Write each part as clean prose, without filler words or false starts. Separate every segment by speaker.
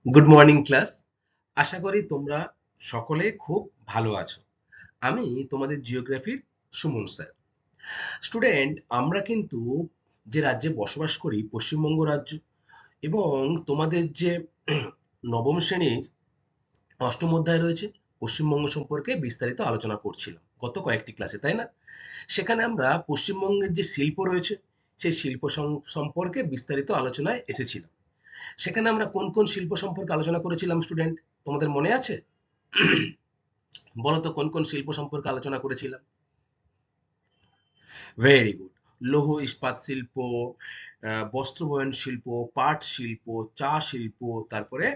Speaker 1: Good morning class. আশা করি তোমরা সকলে খুব ভালো আছো। আমি তোমাদের জিওগ্রাফির সুমন স্যার। স্টুডেন্ট, আমরা কিন্তু যে রাজ্যে বসবাস করি পশ্চিমবঙ্গ রাজ্য, এবং তোমাদের যে নবম শ্রেণীর অষ্টম অধ্যায় রয়েছে পশ্চিমবঙ্গ সম্পর্কে বিস্তারিত আলোচনা করছিলাম গত কয়েকটি ক্লাসে, তাই না? সেখানে আমরা পশ্চিমবঙ্গের যে শিল্প রয়েছে সেই শিল্প সম্পর্কে বিস্তারিত আলোচনায় এসেছিলাম। সেখানে আমরা কোন কোন শিল্প সম্পর্কে আলোচনা করেছিলাম স্টুডেন্ট, তোমাদের মনে আছে? বলো তো কোন কোন শিল্প সম্পর্কে আলোচনা করেছিলাম। Very good. লৌহ ইস্পাত শিল্প, বস্ত্রবয়ন শিল্প, পাট শিল্প, চা শিল্প, তারপরে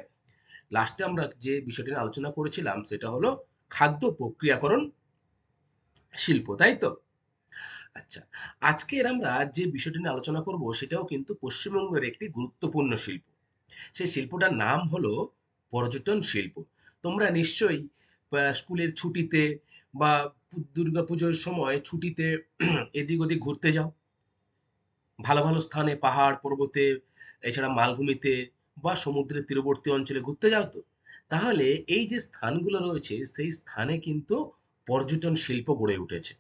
Speaker 1: লাস্টে আমরা যে বিষয়টি নিয়ে আলোচনা করেছিলাম সেটা হলো খাদ্য প্রক্রিয়াকরণ শিল্প, তাই তো? আচ্ছা, আজকের আমরা যে বিষয়টি নিয়ে আলোচনা করব সেটাও কিন্তু পশ্চিমবঙ্গের একটি গুরুত্বপূর্ণ শিল্প। সেই শিল্পটার নাম হলো পর্যটন শিল্প। তোমরা নিশ্চয়ই স্কুলের ছুটিতে বা দুর্গাপুজোর সময় ছুটিতে এদিক ওদিক ঘুরতে যাও, ভালো ভালো স্থানে, পাহাড় পর্বতে, এছাড়া মালভূমিতে বা সমুদ্রের তীরবর্তী অঞ্চলে ঘুরতে যাও তো। তাহলে এই যে স্থানগুলো রয়েছে সেই স্থানে কিন্তু পর্যটন শিল্প গড়ে উঠেছে।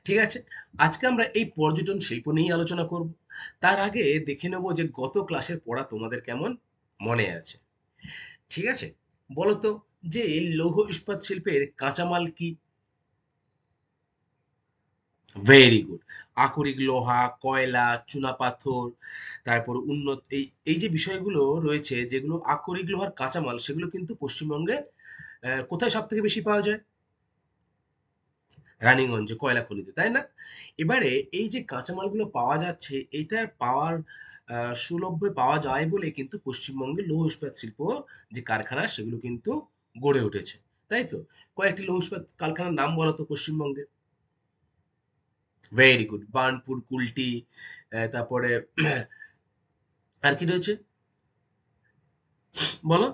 Speaker 1: ঠিক আছে, আজকে আমরা এই পর্যটন শিল্প নিয়েই আলোচনা করব। তার আগে দেখে নেব যে গত ক্লাসের পড়া তোমাদের কেমন মনে আছে। ঠিক আছে, বলো তো যে লৌহ ইস্পাত শিল্পের কাঁচামাল কি? Very good. আকরিক লোহা, কয়লা, চুনাপাথর, তারপর উন্নত এই এই যে বিষয়গুলো রয়েছে, যেগুলো আকরিক লোহার কাঁচামাল, সেগুলো কিন্তু পশ্চিমবঙ্গে কোথায় সব থেকে বেশি পাওয়া যায়? রানীগঞ্জে কয়লা খনিতে, তাই না? এবারে এই যে কাঁচামালগুলো পাওয়া যাচ্ছে, এটার পাওয়ার সুলভ্যে পাওয়া যায় বলে কিন্তু পশ্চিমবঙ্গে লৌহ ইস্পাত শিল্প যে কারখানা সেগুলো কিন্তু গড়ে উঠেছে, তাই তো? কয়েকটি লৌহ ইস্পাত কারখানার নাম বলো তো পশ্চিমবঙ্গে। Very good. বার্নপুর, কুলটি, তারপরে আর কি রয়েছে, বলো?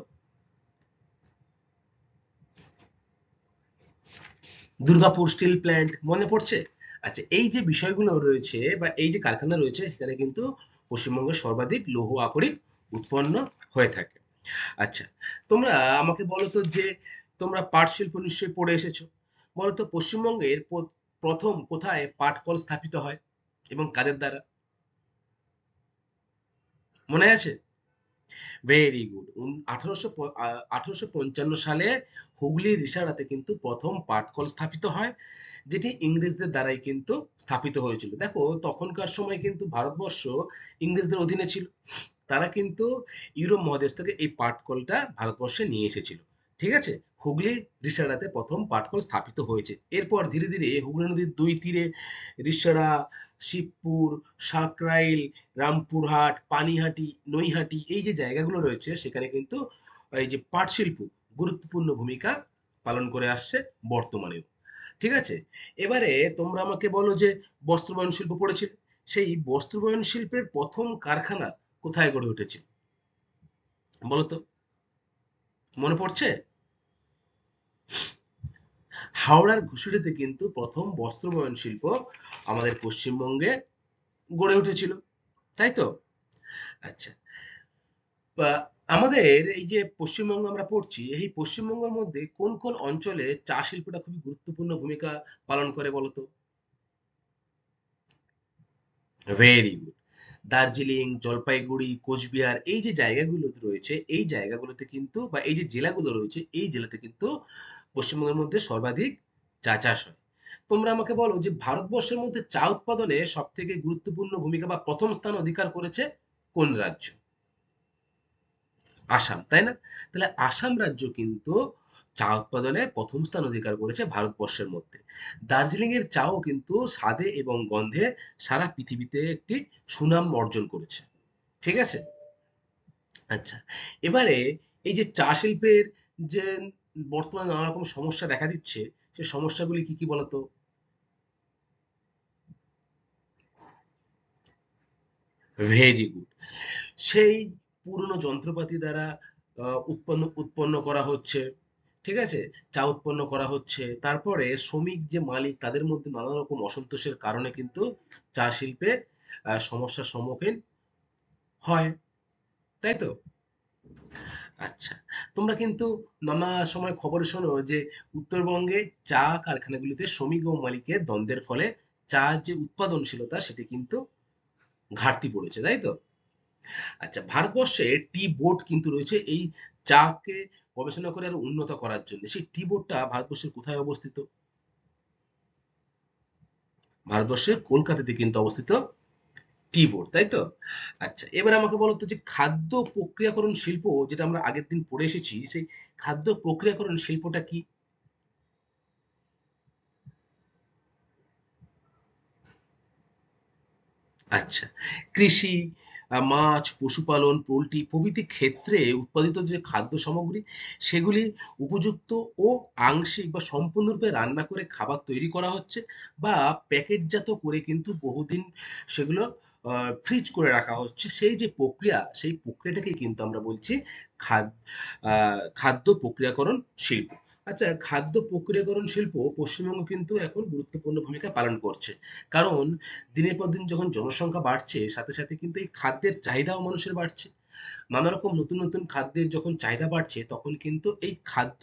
Speaker 1: দুর্গাপুর স্টিল প্ল্যান্ট মনে পড়ছে? আচ্ছা, এই যে বিষয়গুলো রয়েছে বা এই যে কারখানা রয়েছে সেখানে কিন্তু পশ্চিমবঙ্গের সর্বাধিক লৌহ আকরিক উৎপন্ন হয়ে থাকে। আচ্ছা, তোমরা আমাকে বলো তো যে তোমরা পাট শিল্প নিশ্চয়ই পড়ে এসেছো। বলো তো পশ্চিমবঙ্গের প্রথম কোথায় পাট কল স্থাপিত হয় এবং কাদের দ্বারা, মনে আছে? Very good. 1855 সালে হুগলির রিষারাতে কিন্তু প্রথম পাটকল স্থাপিত হয়, যেটি ইংরেজদের দ্বারাই কিন্তু স্থাপিত হয়েছিল। দেখো, তখনকার সময় কিন্তু ভারতবর্ষ ইংরেজদের অধীনে ছিল। তারা কিন্তু ইউরোপ মহাদেশ থেকে এই পাটকলটা ভারতবর্ষে নিয়ে এসেছিল। ঠিক আছে, হুগলির রিষারাতে প্রথম পাটকল স্থাপিত হয়েছে। এরপর ধীরে ধীরে হুগলি নদীর দুই তীরে রিষারা, শিবপুর, সাঁকরাইল, রামপুরহাট, পানিহাটি, নৈহাটি, এই যে জায়গাগুলো রয়েছে সেখানে কিন্তু এই যে পাট শিল্প গুরুত্বপূর্ণ ভূমিকা পালন করে আসছে বর্তমানেও। ঠিক আছে, এবারে তোমরা আমাকে বলো যে বস্ত্রবয়ন শিল্প পড়েছিল, সেই বস্ত্রবয়ন শিল্পের প্রথম কারখানা কোথায় গড়ে উঠেছিল বলো তো, মনে পড়ছে? হাওড়ার ঘুষুরিতে কিন্তু প্রথম বস্ত্রবয়ন শিল্প আমাদের পশ্চিমবঙ্গে গড়ে উঠেছিল, তাই তো? আচ্ছা, আমাদের এই যে পশ্চিমবঙ্গ আমরা পড়ছি, এই পশ্চিমবঙ্গের মধ্যে কোন কোন অঞ্চলে চা শিল্পটা খুবই গুরুত্বপূর্ণ ভূমিকা পালন করে বলতো? Very good. দার্জিলিং, জলপাইগুড়ি, কোচবিহার, এই যে জায়গাগুলো রয়েছে এই জায়গাগুলোতে কিন্তু বা এই যে জেলাগুলো রয়েছে এই জেলাতে কিন্তু পশ্চিমবঙ্গের মধ্যে সর্বাধিক চা চাষ হয়। তোমরা আমাকে বলো যে ভারতবর্ষের মধ্যে চা উৎপাদনে সব থেকে গুরুত্বপূর্ণ ভূমিকা বা প্রথম স্থান অধিকার করেছে কোন রাজ্য? আসাম, তাই না? তাহলে আসাম রাজ্য কিন্তু চা উৎপাদনে প্রথম স্থান অধিকার করেছে ভারতবর্ষের মধ্যে। দার্জিলিং এর চাও কিন্তু স্বাদে এবং গন্ধে সারা পৃথিবীতে একটি সুনাম অর্জন করেছে। ঠিক আছে? আচ্ছা, এবারে এই যে চা শিল্পের যে বর্তমানে নানা রকম সমস্যা দেখা দিচ্ছে, সে সমস্যাগুলি কি কি বলতো? Very good. সেই পুরনো যন্ত্রপাতি দ্বারা উৎপন্ন করা হচ্ছে। ঠিক আছে, চা উৎপন্ন করা হচ্ছে, তারপরে শ্রমিক যে মালিক তাদের মধ্যে নানা রকম অসন্তোষের কারণে কিন্তু চা শিল্পে সমস্যার সম্মুখীন হয়, তাই তো? আচ্ছা, তোমরা কিন্তু নানা সময় খবরে শোনো যে উত্তরবঙ্গে চা কারখানাগুলিতে শ্রমিক ও মালিকের দ্বন্দ্বের ফলে চা যে উৎপাদনশীলতা সেটি কিন্তু ঘাটতি পড়েছে, তাই তো? আচ্ছা, ভারতবর্ষে টি বোর্ড কিন্তু রয়েছে এই চাকে গবেষণা করে আরো উন্নত করার জন্য। সেই টি বোর্ডটা ভারতবর্ষের কোথায় অবস্থিত? ভারতবর্ষের কলকাতাতে কিন্তু অবস্থিত টি বোর্ড, তাই তো? আচ্ছা, এবার আমাকে বলো তো যে খাদ্য প্রক্রিয়াকরণ শিল্প, যেটা আমরা আগের দিন পড়ে এসেছি, সেই খাদ্য প্রক্রিয়াকরণ শিল্পটা কি? আচ্ছা, কৃষি, মাছ, পশুপালন, পোল্ট্রি প্রভৃতি ক্ষেত্রে উৎপাদিত যে খাদ্য সামগ্রী সেগুলি উপযুক্ত ও আংশিক বা সম্পূর্ণরূপে রান্না করে খাবার তৈরি করা হচ্ছে, বা প্যাকেটজাত করে কিন্তু বহুদিন সেগুলো ফ্রিজ করে রাখা হচ্ছে। সেই যে প্রক্রিয়া, সেই প্রক্রিয়াটাকেই কিন্তু আমরা বলছি খাদ্য প্রক্রিয়াকরণ শিল্প। আচ্ছা, খাদ্য প্রক্রিয়াকরণ শিল্প পশ্চিমবঙ্গ কিন্তু এখন গুরুত্বপূর্ণ ভূমিকা পালন করছে। কারণ দিনের পর দিন যখন জনসংখ্যা বাড়ছে, সাথে সাথে কিন্তু এই খাদ্যের চাহিদাও মানুষের বাড়ছে। নানা রকম নতুন নতুন খাদ্যের যখন চাহিদা বাড়ছে, তখন কিন্তু এই খাদ্য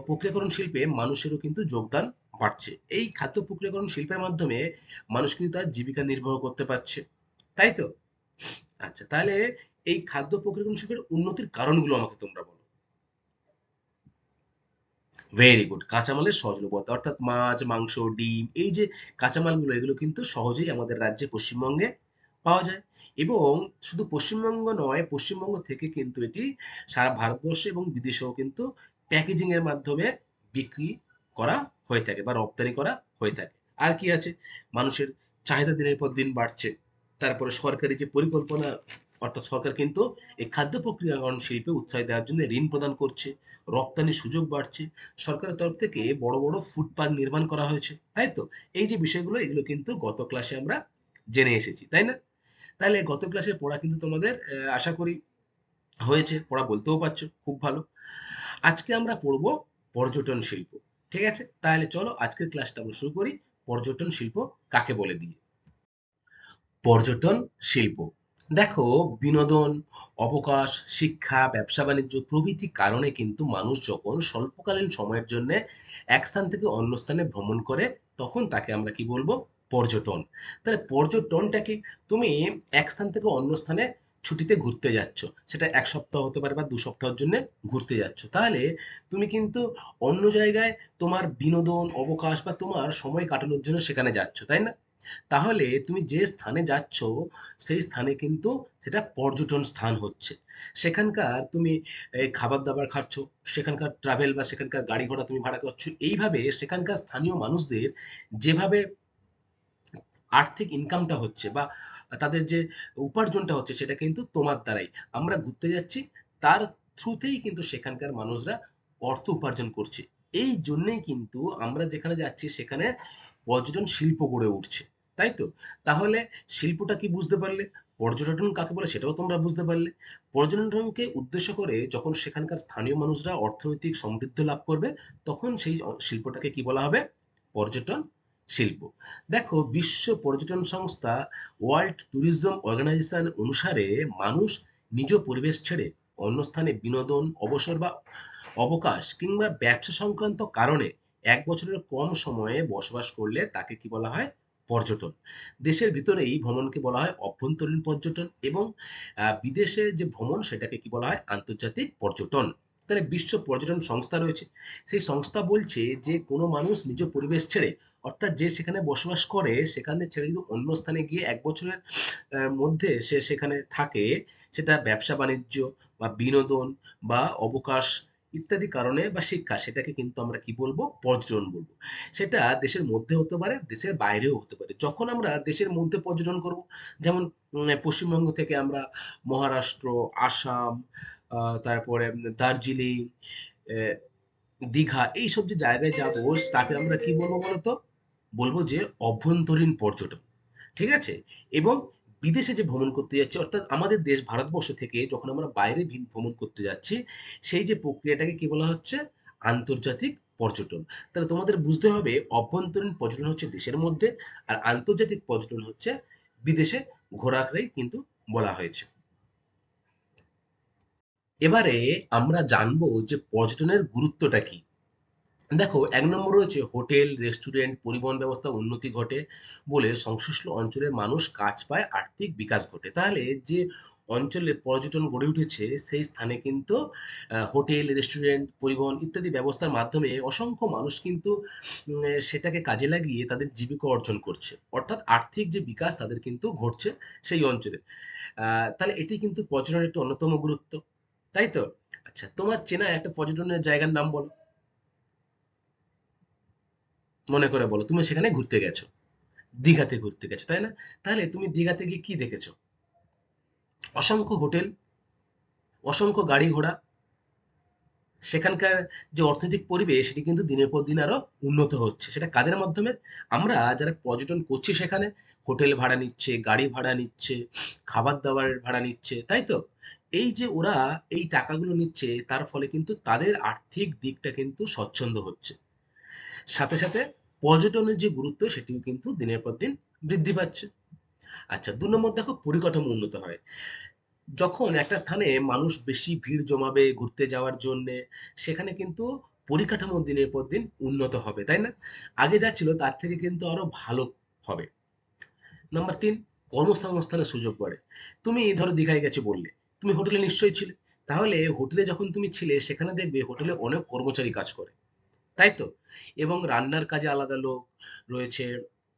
Speaker 1: প্রক্রিয়াকরণ শিল্পে মানুষেরও কিন্তু যোগদান বাড়ছে। এই খাদ্য প্রক্রিয়াকরণ শিল্পের মাধ্যমে মানুষ কিন্তু তার জীবিকা নির্বাহ করতে পারছে, তাই তো? আচ্ছা, তাহলে এই খাদ্য প্রক্রিয়াকরণ শিল্পের উন্নতির কারণগুলো আমাকে তোমরা বলো। ভেরি গুড, কাঁচামালের সহজলভ্যতা, অর্থাৎ মাছ, মাংস, ডিম, এই যে কাঁচামালগুলো এগুলো কিন্তু সহজেই আমাদের রাজ্যে পশ্চিমবঙ্গে পাওয়া যায়। এবং শুধু পশ্চিমবঙ্গ নয়, পশ্চিমবঙ্গ থেকে কিন্তু এটি সারা ভারতবর্ষে এবং বিদেশেও কিন্তু প্যাকেজিং এর মাধ্যমে বিক্রি করা হয়ে থাকে বা রপ্তানি করা হয়ে থাকে। আর কি আছে? মানুষের চাহিদা দিনের পর দিন বাড়ছে। তারপরে সরকারি যে পরিকল্পনা, অর্থাৎ সরকার কিন্তু এই খাদ্য প্রক্রিয়াকরণ শিল্পে উৎসাহ দেওয়ার জন্য ঋণ প্রদান করছে, রপ্তানির সুযোগ বাড়ছে, সরকারের তরফ থেকে বড় বড় ফুড পার্ক নির্মাণ করা হয়েছে, তাই তো? এই যে বিষয়গুলো, এগুলো কিন্তু গত ক্লাসে আমরা জেনে এসেছি, তাই না? তাহলে গত ক্লাসে পড়া কিন্তু তোমাদের আশা করি হয়েছে, পড়া বলতেও পারছো, খুব ভালো। আজকে আমরা পড়বো পর্যটন শিল্প। ঠিক আছে, তাহলে চলো আজকের ক্লাসটা আমরা শুরু করি। পর্যটন শিল্প কাকে বলে দিয়ে। পর্যটন শিল্প, দেখো, বিনোদন, অবকাশ, শিক্ষা, ব্যবসা বাণিজ্য প্রভৃতি কারণে কিন্তু মানুষ যখন স্বল্পকালীন সময়ের জন্য এক স্থান থেকে অন্য স্থানে ভ্রমণ করে, তখন তাকে আমরা কি বলবো? পর্যটন। তাহলে পর্যটনটা কি? তুমি এক স্থান থেকে অন্য স্থানে ছুটিতে ঘুরতে যাচ্ছ, সেটা এক সপ্তাহ হতে পারে বা 2 সপ্তাহের জন্য ঘুরতে যাচ্ছ, তাহলে তুমি কিন্তু অন্য জায়গায় তোমার বিনোদন, অবকাশ বা তোমার সময় কাটানোর জন্য সেখানে যাচ্ছ, তাই না? তাহলে তুমি যে স্থানে যাচ্ছ, সেই স্থানে কিন্তু সেটা পর্যটন স্থান হচ্ছে। সেখানকার তুমি খাবার দাবার খাচ্ছ, সেখানকার ট্রাভেল বা সেখানকার গাড়ি ঘোড়া তুমি ভাড়া করছো, এইভাবে সেখানকার স্থানীয় মানুষদের যেভাবে আর্থিক ইনকামটা হচ্ছে বা তাদের যে উপার্জনটা হচ্ছে, সেটা কিন্তু তোমার দ্বারাই। আমরা ঘুরতে যাচ্ছি, তার থ্রুতেই কিন্তু সেখানকার মানুষরা অর্থ উপার্জন করছে। এই জন্যেই কিন্তু আমরা যেখানে যাচ্ছি সেখানে পর্যটন শিল্প গড়ে উঠছে, তাই তো? তাহলে শিল্পটা কি বুঝতে পারলে, পর্যটন কাকে বলে সেটাও তোমরা বুঝতে পারলে। পর্যটনকে উদ্দেশ্য করে যখন সেখানকার স্থানীয় মানুষরা অর্থনৈতিক সমৃদ্ধি লাভ করবে, তখন সেই শিল্পটাকে কি বলা হবে? পর্যটন শিল্প। দেখো, বিশ্ব পর্যটন সংস্থা ওয়ার্ল্ড ট্যুরিজম অর্গানাইজেশন অনুসারে মানুষ নিজ পরিবেশ ছেড়ে অন্য স্থানে বিনোদন, অবসর বা অবকাশ কিংবা ব্যবসা সংক্রান্ত কারণে 1 বছরের কম সময়ে বসবাস করলে তাকে কি বলা হয়? পর্যটন। দেশের ভিতরেই ভ্রমণকে বলা হয় অভ্যন্তরীণ পর্যটন, এবং বিদেশে যে ভ্রমণ সেটাকে কি বলা হয়? আন্তর্জাতিক পর্যটন। তাহলে বিশ্ব পর্যটন সংস্থা রয়েছে, সেই সংস্থা বলছে যে কোনো মানুষ নিজ পরিবেশ ছেড়ে, অর্থাৎ যে সেখানে বসবাস করে সেখানে ছেড়ে যদি অন্য স্থানে গিয়ে 1 বছরের মধ্যে সে সেখানে থাকে, সেটা ব্যবসা বাণিজ্য বা বিনোদন বা অবকাশ ইত্যাদি কারণে বা শিক্ষা, সেটাকে কিন্তু আমরা কি বলবো? পর্যটন বলবো। সেটা দেশের মধ্যে হতে পারে, দেশের বাইরেও হতে পারে। যখন আমরা দেশের মধ্যে পর্যটন করব, যেমন পশ্চিমবঙ্গ থেকে আমরা মহারাষ্ট্র, আসাম, তারপরে দার্জিলিং, আহ, দীঘা, এইসব যে জায়গায় যাব, তাকে আমরা কি বলবো বলতো? বলবো যে অভ্যন্তরীণ পর্যটন। ঠিক আছে? এবং বিদেশে যে ভ্রমণ করতে যাচ্ছি, অর্থাৎ আমাদের দেশ ভারতবর্ষ থেকে যখন আমরা বাইরে ভ্রমণ করতে যাচ্ছি, সেই যে প্রক্রিয়াটাকে কি বলা হচ্ছে? আন্তর্জাতিক পর্যটন। তাহলে তোমাদের বুঝতে হবে, অভ্যন্তরীণ পর্যটন হচ্ছে দেশের মধ্যে, আর আন্তর্জাতিক পর্যটন হচ্ছে বিদেশে ঘোরাকেই কিন্তু বলা হয়েছে। এবারে আমরা জানবো যে পর্যটনের গুরুত্বটা কি। দেখো, এক নম্বর রয়েছে হোটেল, রেস্টুরেন্ট, পরিবহন ব্যবস্থা উন্নতি ঘটে বলে সংশ্লিষ্ট অঞ্চলের মানুষ কাজ পায়, আর্থিক বিকাশ ঘটে। তাহলে যে অঞ্চলে পর্যটন গড়ে উঠেছে সেই স্থানে কিন্তু হোটেল, রেস্টুরেন্ট, পরিবহন ইত্যাদি ব্যবস্থার মাধ্যমে অসংখ্য মানুষ কিন্তু সেটাকে কাজে লাগিয়ে তাদের জীবিকা অর্জন করছে, অর্থাৎ আর্থিক যে বিকাশ তাদের কিন্তু ঘটছে সেই অঞ্চলে। তাহলে এটি কিন্তু পর্যটনের একটি অন্যতম গুরুত্ব, তাই তো? আচ্ছা, তোমার চেনা একটা পর্যটনের জায়গার নাম বলো, মনে করে বলো। তুমি সেখানে ঘুরতে গেছো, দীঘাতে ঘুরতে গেছো, তাই না? তাহলে তুমি দীঘাতে গিয়ে কি দেখেছো? অসংখ্য হোটেল, অসংখ্য গাড়ি ঘোড়া, সেখানকার যে অর্থনৈতিক পরিবেশ সেটি কিন্তু দিনের পর দিন আরো উন্নত হচ্ছে। সেটা কাদের মাধ্যমে? আমরা যারা পর্যটন করছি সেখানে হোটেল ভাড়া নিচ্ছে, গাড়ি ভাড়া নিচ্ছে, খাবার দাবারের ভাড়া নিচ্ছে, তাই তো? এই যে ওরা এই টাকাগুলো নিচ্ছে, তার ফলে কিন্তু তাদের আর্থিক দিকটা কিন্তু স্বচ্ছন্দ হচ্ছে। সাথে সাথে পর্যটনের যে গুরুত্ব সেটিও কিন্তু দিনের পর দিন বৃদ্ধি পাচ্ছে। আচ্ছা, ২ নম্বর দেখো, পরিকাঠামো উন্নত হয়। যখন একটা স্থানে মানুষ বেশি ভিড় জমাবে ঘুরতে যাওয়ার জন্যে, সেখানে কিন্তু পরিকাঠামো দিনের পর দিন উন্নত হবে, তাই না? আগে যা ছিল তার থেকে কিন্তু আরো ভালো হবে। নাম্বার ৩, কর্মসংস্থানের সুযোগ বাড়ে। তুমি ধরো দীঘায় গেছো বললে, তুমি হোটেলে নিশ্চয়ই ছিলে। তাহলে হোটেলে যখন তুমি ছিলে সেখানে দেখবে হোটেলে অনেক কর্মচারী কাজ করে, তাই তো? এবং রান্নার কাজে আলাদা লোক রয়েছে,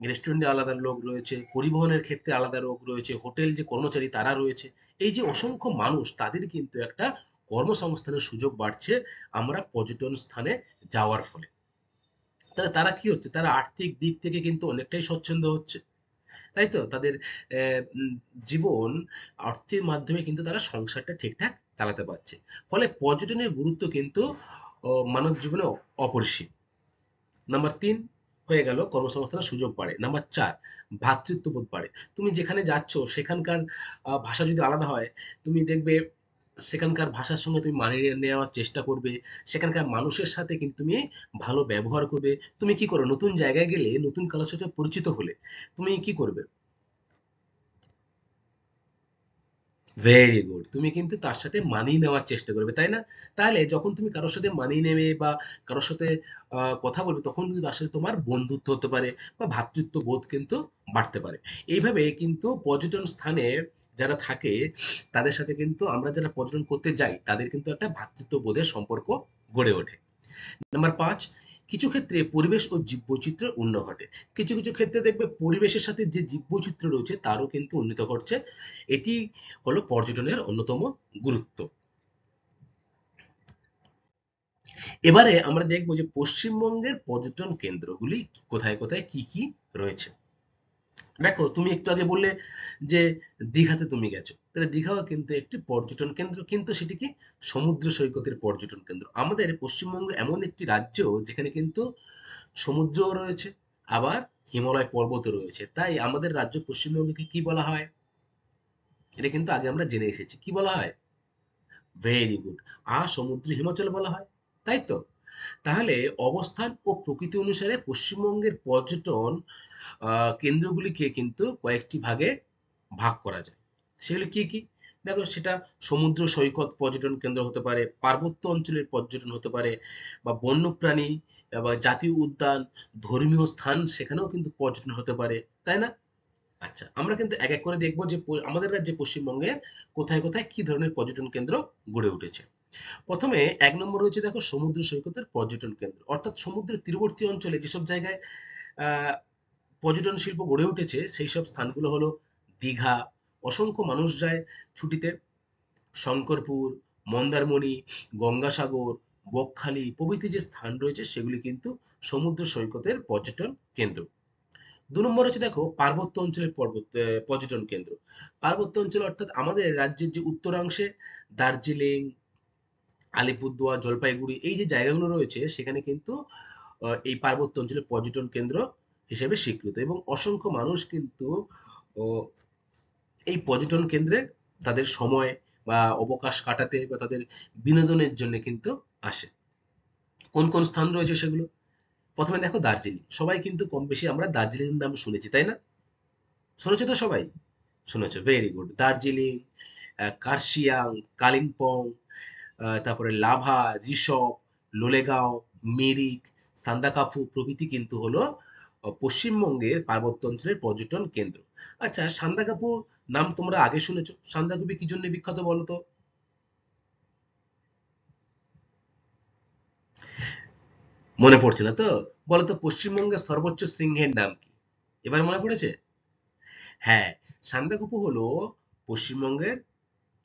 Speaker 1: রেস্টুরেন্টে আলাদা লোক রয়েছে, পরিবহনের ক্ষেত্রে আলাদা লোক রয়েছে, হোটেল যে কর্মচারী তারা রয়েছে। এই যে অসংখ্য মানুষ, তাদের কিন্তু একটা কর্মসংস্থানের সুযোগ বাড়ছে আমরা পর্যটন স্থানে যাওয়ার ফলে। তাহলে তারা কি হচ্ছে? তারা আর্থিক দিক থেকে কিন্তু অনেকটাই স্বচ্ছন্দ হচ্ছে, তাই তো? তাদের জীবন অর্থের মাধ্যমে কিন্তু তারা সংসারটা ঠিকঠাক চালাতে পারছে। ফলে পর্যটনের গুরুত্ব কিন্তু মানব জীবনে অপরিসীম। নাম্বার ৩ হয়ে গেল কর্মসংস্থানের সুযোগ বাড়ে। নাম্বার ৪, ভ্রাতৃত্ববোধ বাড়ে। তুমি যেখানে যাচ্ছ সেখানকার ভাষা যদি আলাদা হয়, তুমি দেখবে সেখানকার ভাষার সঙ্গে তুমি মানিয়ে নেওয়ার চেষ্টা করবে। সেখানকার মানুষের সাথে কিন্তু তুমি ভালো ব্যবহার করবে। তুমি কি করো? নতুন জায়গায় গেলে, নতুন কারোর সাথে পরিচিত হলে তুমি কি করবে? ভেরি গুড, তুমি কিন্তু তার সাথে মানিয়ে নেওয়ার চেষ্টা করবে, তাই না? তাহলে যখন তুমি কারোর সাথে মানিয়ে নেবে বা কারোর সাথে কথা বলবে, তখন কিন্তু তার সাথে তোমার বন্ধুত্ব হতে পারে বা ভ্রাতৃত্ব বোধ কিন্তু বাড়তে পারে। এইভাবে কিন্তু পর্যটন স্থানে যারা থাকে তাদের সাথে কিন্তু আমরা যারা পর্যটন করতে যাই তাদের কিন্তু একটা ভ্রাতৃত্ব বোধের সম্পর্ক গড়ে ওঠে। নাম্বার ৫, কিছু ক্ষেত্রে পরিবেশ ও জীববৈচিত্র্যের উন্নয়ন ঘটে। কিছু কিছু ক্ষেত্রে দেখবে পরিবেশের সাথে যে জীববৈচিত্র্য রয়েছে তারও কিন্তু উন্নত ঘটছে। এটি হলো পর্যটনের অন্যতম গুরুত্ব। এবারে আমরা দেখব যে পশ্চিমবঙ্গের পর্যটন কেন্দ্রগুলি কোথায় কোথায় কি কি রয়েছে। দেখো, তুমি একটু আগে বললে যে দীঘাতে তুমি গেছো, তাহলে দীঘাও কিন্তু একটি পর্যটন কেন্দ্র, কিন্তু সেটি কি? সমুদ্র সৈকতের পর্যটন কেন্দ্র। আমাদের পশ্চিমবঙ্গ এমন একটি রাজ্য যেখানে কিন্তু সমুদ্রও রয়েছে, আবার হিমালয় পর্বতও রয়েছে। তাই আমাদের রাজ্য পশ্চিমবঙ্গকে কি বলা হয়? এটা কিন্তু আগে আমরা জেনে এসেছি। কি বলা হয়? ভেরি গুড, সমুদ্র হিমাচল বলা হয়, তাই তো? তাহলে অবস্থান ও প্রকৃতি অনুসারে পশ্চিমবঙ্গের পর্যটন কেন্দ্রগুলিকে কিন্তু কয়েকটি ভাগে ভাগ করা যায়। সেগুলি কি কি? দেখো, সেটা সমুদ্র সৈকত পর্যটন কেন্দ্র হতে পারে, পার্বত্য অঞ্চলের পর্যটন হতে পারে, বা বন্যপ্রাণী বা জাতীয় উদ্যান, ধর্মীয় স্থান সেখানেও কিন্তু পর্যটন হতে পারে, তাই না? আচ্ছা, আমরা কিন্তু এক এক করে দেখবো যে আমাদের রাজ্যে পশ্চিমবঙ্গে কোথায় কোথায় কি ধরনের পর্যটন কেন্দ্র গড়ে উঠেছে। প্রথমে ১ নম্বর রয়েছে দেখো, সমুদ্র সৈকতের পর্যটন কেন্দ্র। অর্থাৎ সমুদ্রের তীরবর্তী অঞ্চলে যেসব জায়গায় আহ পর্যটন শিল্প গড়ে উঠেছে সেই সব স্থানগুলো হলো দীঘা, অসংখ্য মানুষ যায় ছুটিতে, শঙ্করপুর, মন্দারমণি, গঙ্গাসাগর, বকখালি প্রভৃতি যে স্থান রয়েছে সেগুলি কিন্তু সমুদ্র সৈকতের পর্যটন কেন্দ্র। ২ নম্বর হচ্ছে দেখো, পার্বত্য অঞ্চলের পর্যটন কেন্দ্র। পার্বত্য অঞ্চল অর্থাৎ আমাদের রাজ্যের যে উত্তরাংশে দার্জিলিং, আলিপুরদুয়ার, জলপাইগুড়ি এই যে জায়গাগুলো রয়েছে সেখানে কিন্তু এই পার্বত্য অঞ্চলের পর্যটন কেন্দ্র হিসেবে স্বীকৃত, এবং অসংখ্য মানুষ কিন্তু ও এই পর্যটন কেন্দ্রে তাদের সময় বা অবকাশ কাটাতে বা তাদের বিনোদনের জন্য কিন্তু আসে। কোন কোন স্থান রয়েছে সেগুলো? প্রথমে দেখো দার্জিলিং। সবাই কিন্তু কম বেশি আমরা দার্জিলিং নাম শুনেছি, তাই না? শুনেছো তো সবাই? শুনেছো, ভেরি গুড। দার্জিলিং, কার্শিয়াং, কালিম্পং, তারপরে লাভা, ঋষভ, লোলেগাঁও, মিরিক, সান্দাকাফু প্রভৃতি কিন্তু হলো পশ্চিমবঙ্গের পার্বত্য অঞ্চলের পর্যটন কেন্দ্র। আচ্ছা, সান্দাকফু নাম তোমরা আগে শুনেছো? সান্দাকফু কি জন্য বিখ্যাত বলো তো? মনে পড়ছে না তো? বলো তো পশ্চিমবঙ্গের সর্বোচ্চ সিংহের নাম কি? এবার মনে পড়েছে? হ্যাঁ, সান্দাকফু হলো পশ্চিমবঙ্গের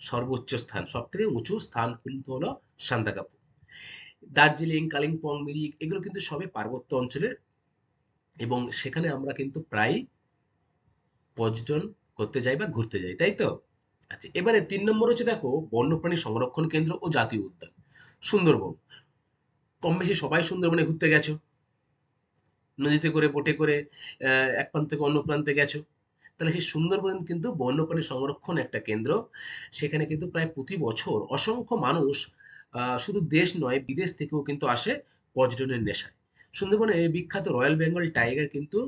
Speaker 1: সর্বোচ্চ স্থান, সব থেকে উঁচু স্থান কিন্তু হলো সান্দাকফু। দার্জিলিং, কালিম্পং, মিরিক এগুলো কিন্তু সবই পার্বত্য অঞ্চলের, এবং সেখানে আমরা কিন্তু প্রায় পর্যটন করতে যাই বা ঘুরতে যাই, তাই তো? আচ্ছা, এবারে ৩ নম্বর হচ্ছে দেখো বন্যপ্রাণী সংরক্ষণ কেন্দ্র ও জাতীয় উদ্যান সুন্দরবন। কম বেশি সবাই সুন্দরবনে ঘুরতে গেছো, নদীতে করে, বোটে করে এক প্রান্ত থেকে অন্য প্রান্তে গেছো। তাহলে সেই সুন্দরবন কিন্তু বন্যপ্রাণী সংরক্ষণ একটা কেন্দ্র। সেখানে কিন্তু প্রায় প্রতি বছর অসংখ্য মানুষ শুধু দেশ নয় বিদেশ থেকেও কিন্তু আসে পর্যটনের নেশায়। সুন্দরবনে বিখ্যাত রয়্যাল বেঙ্গল টাইগার কিন্তু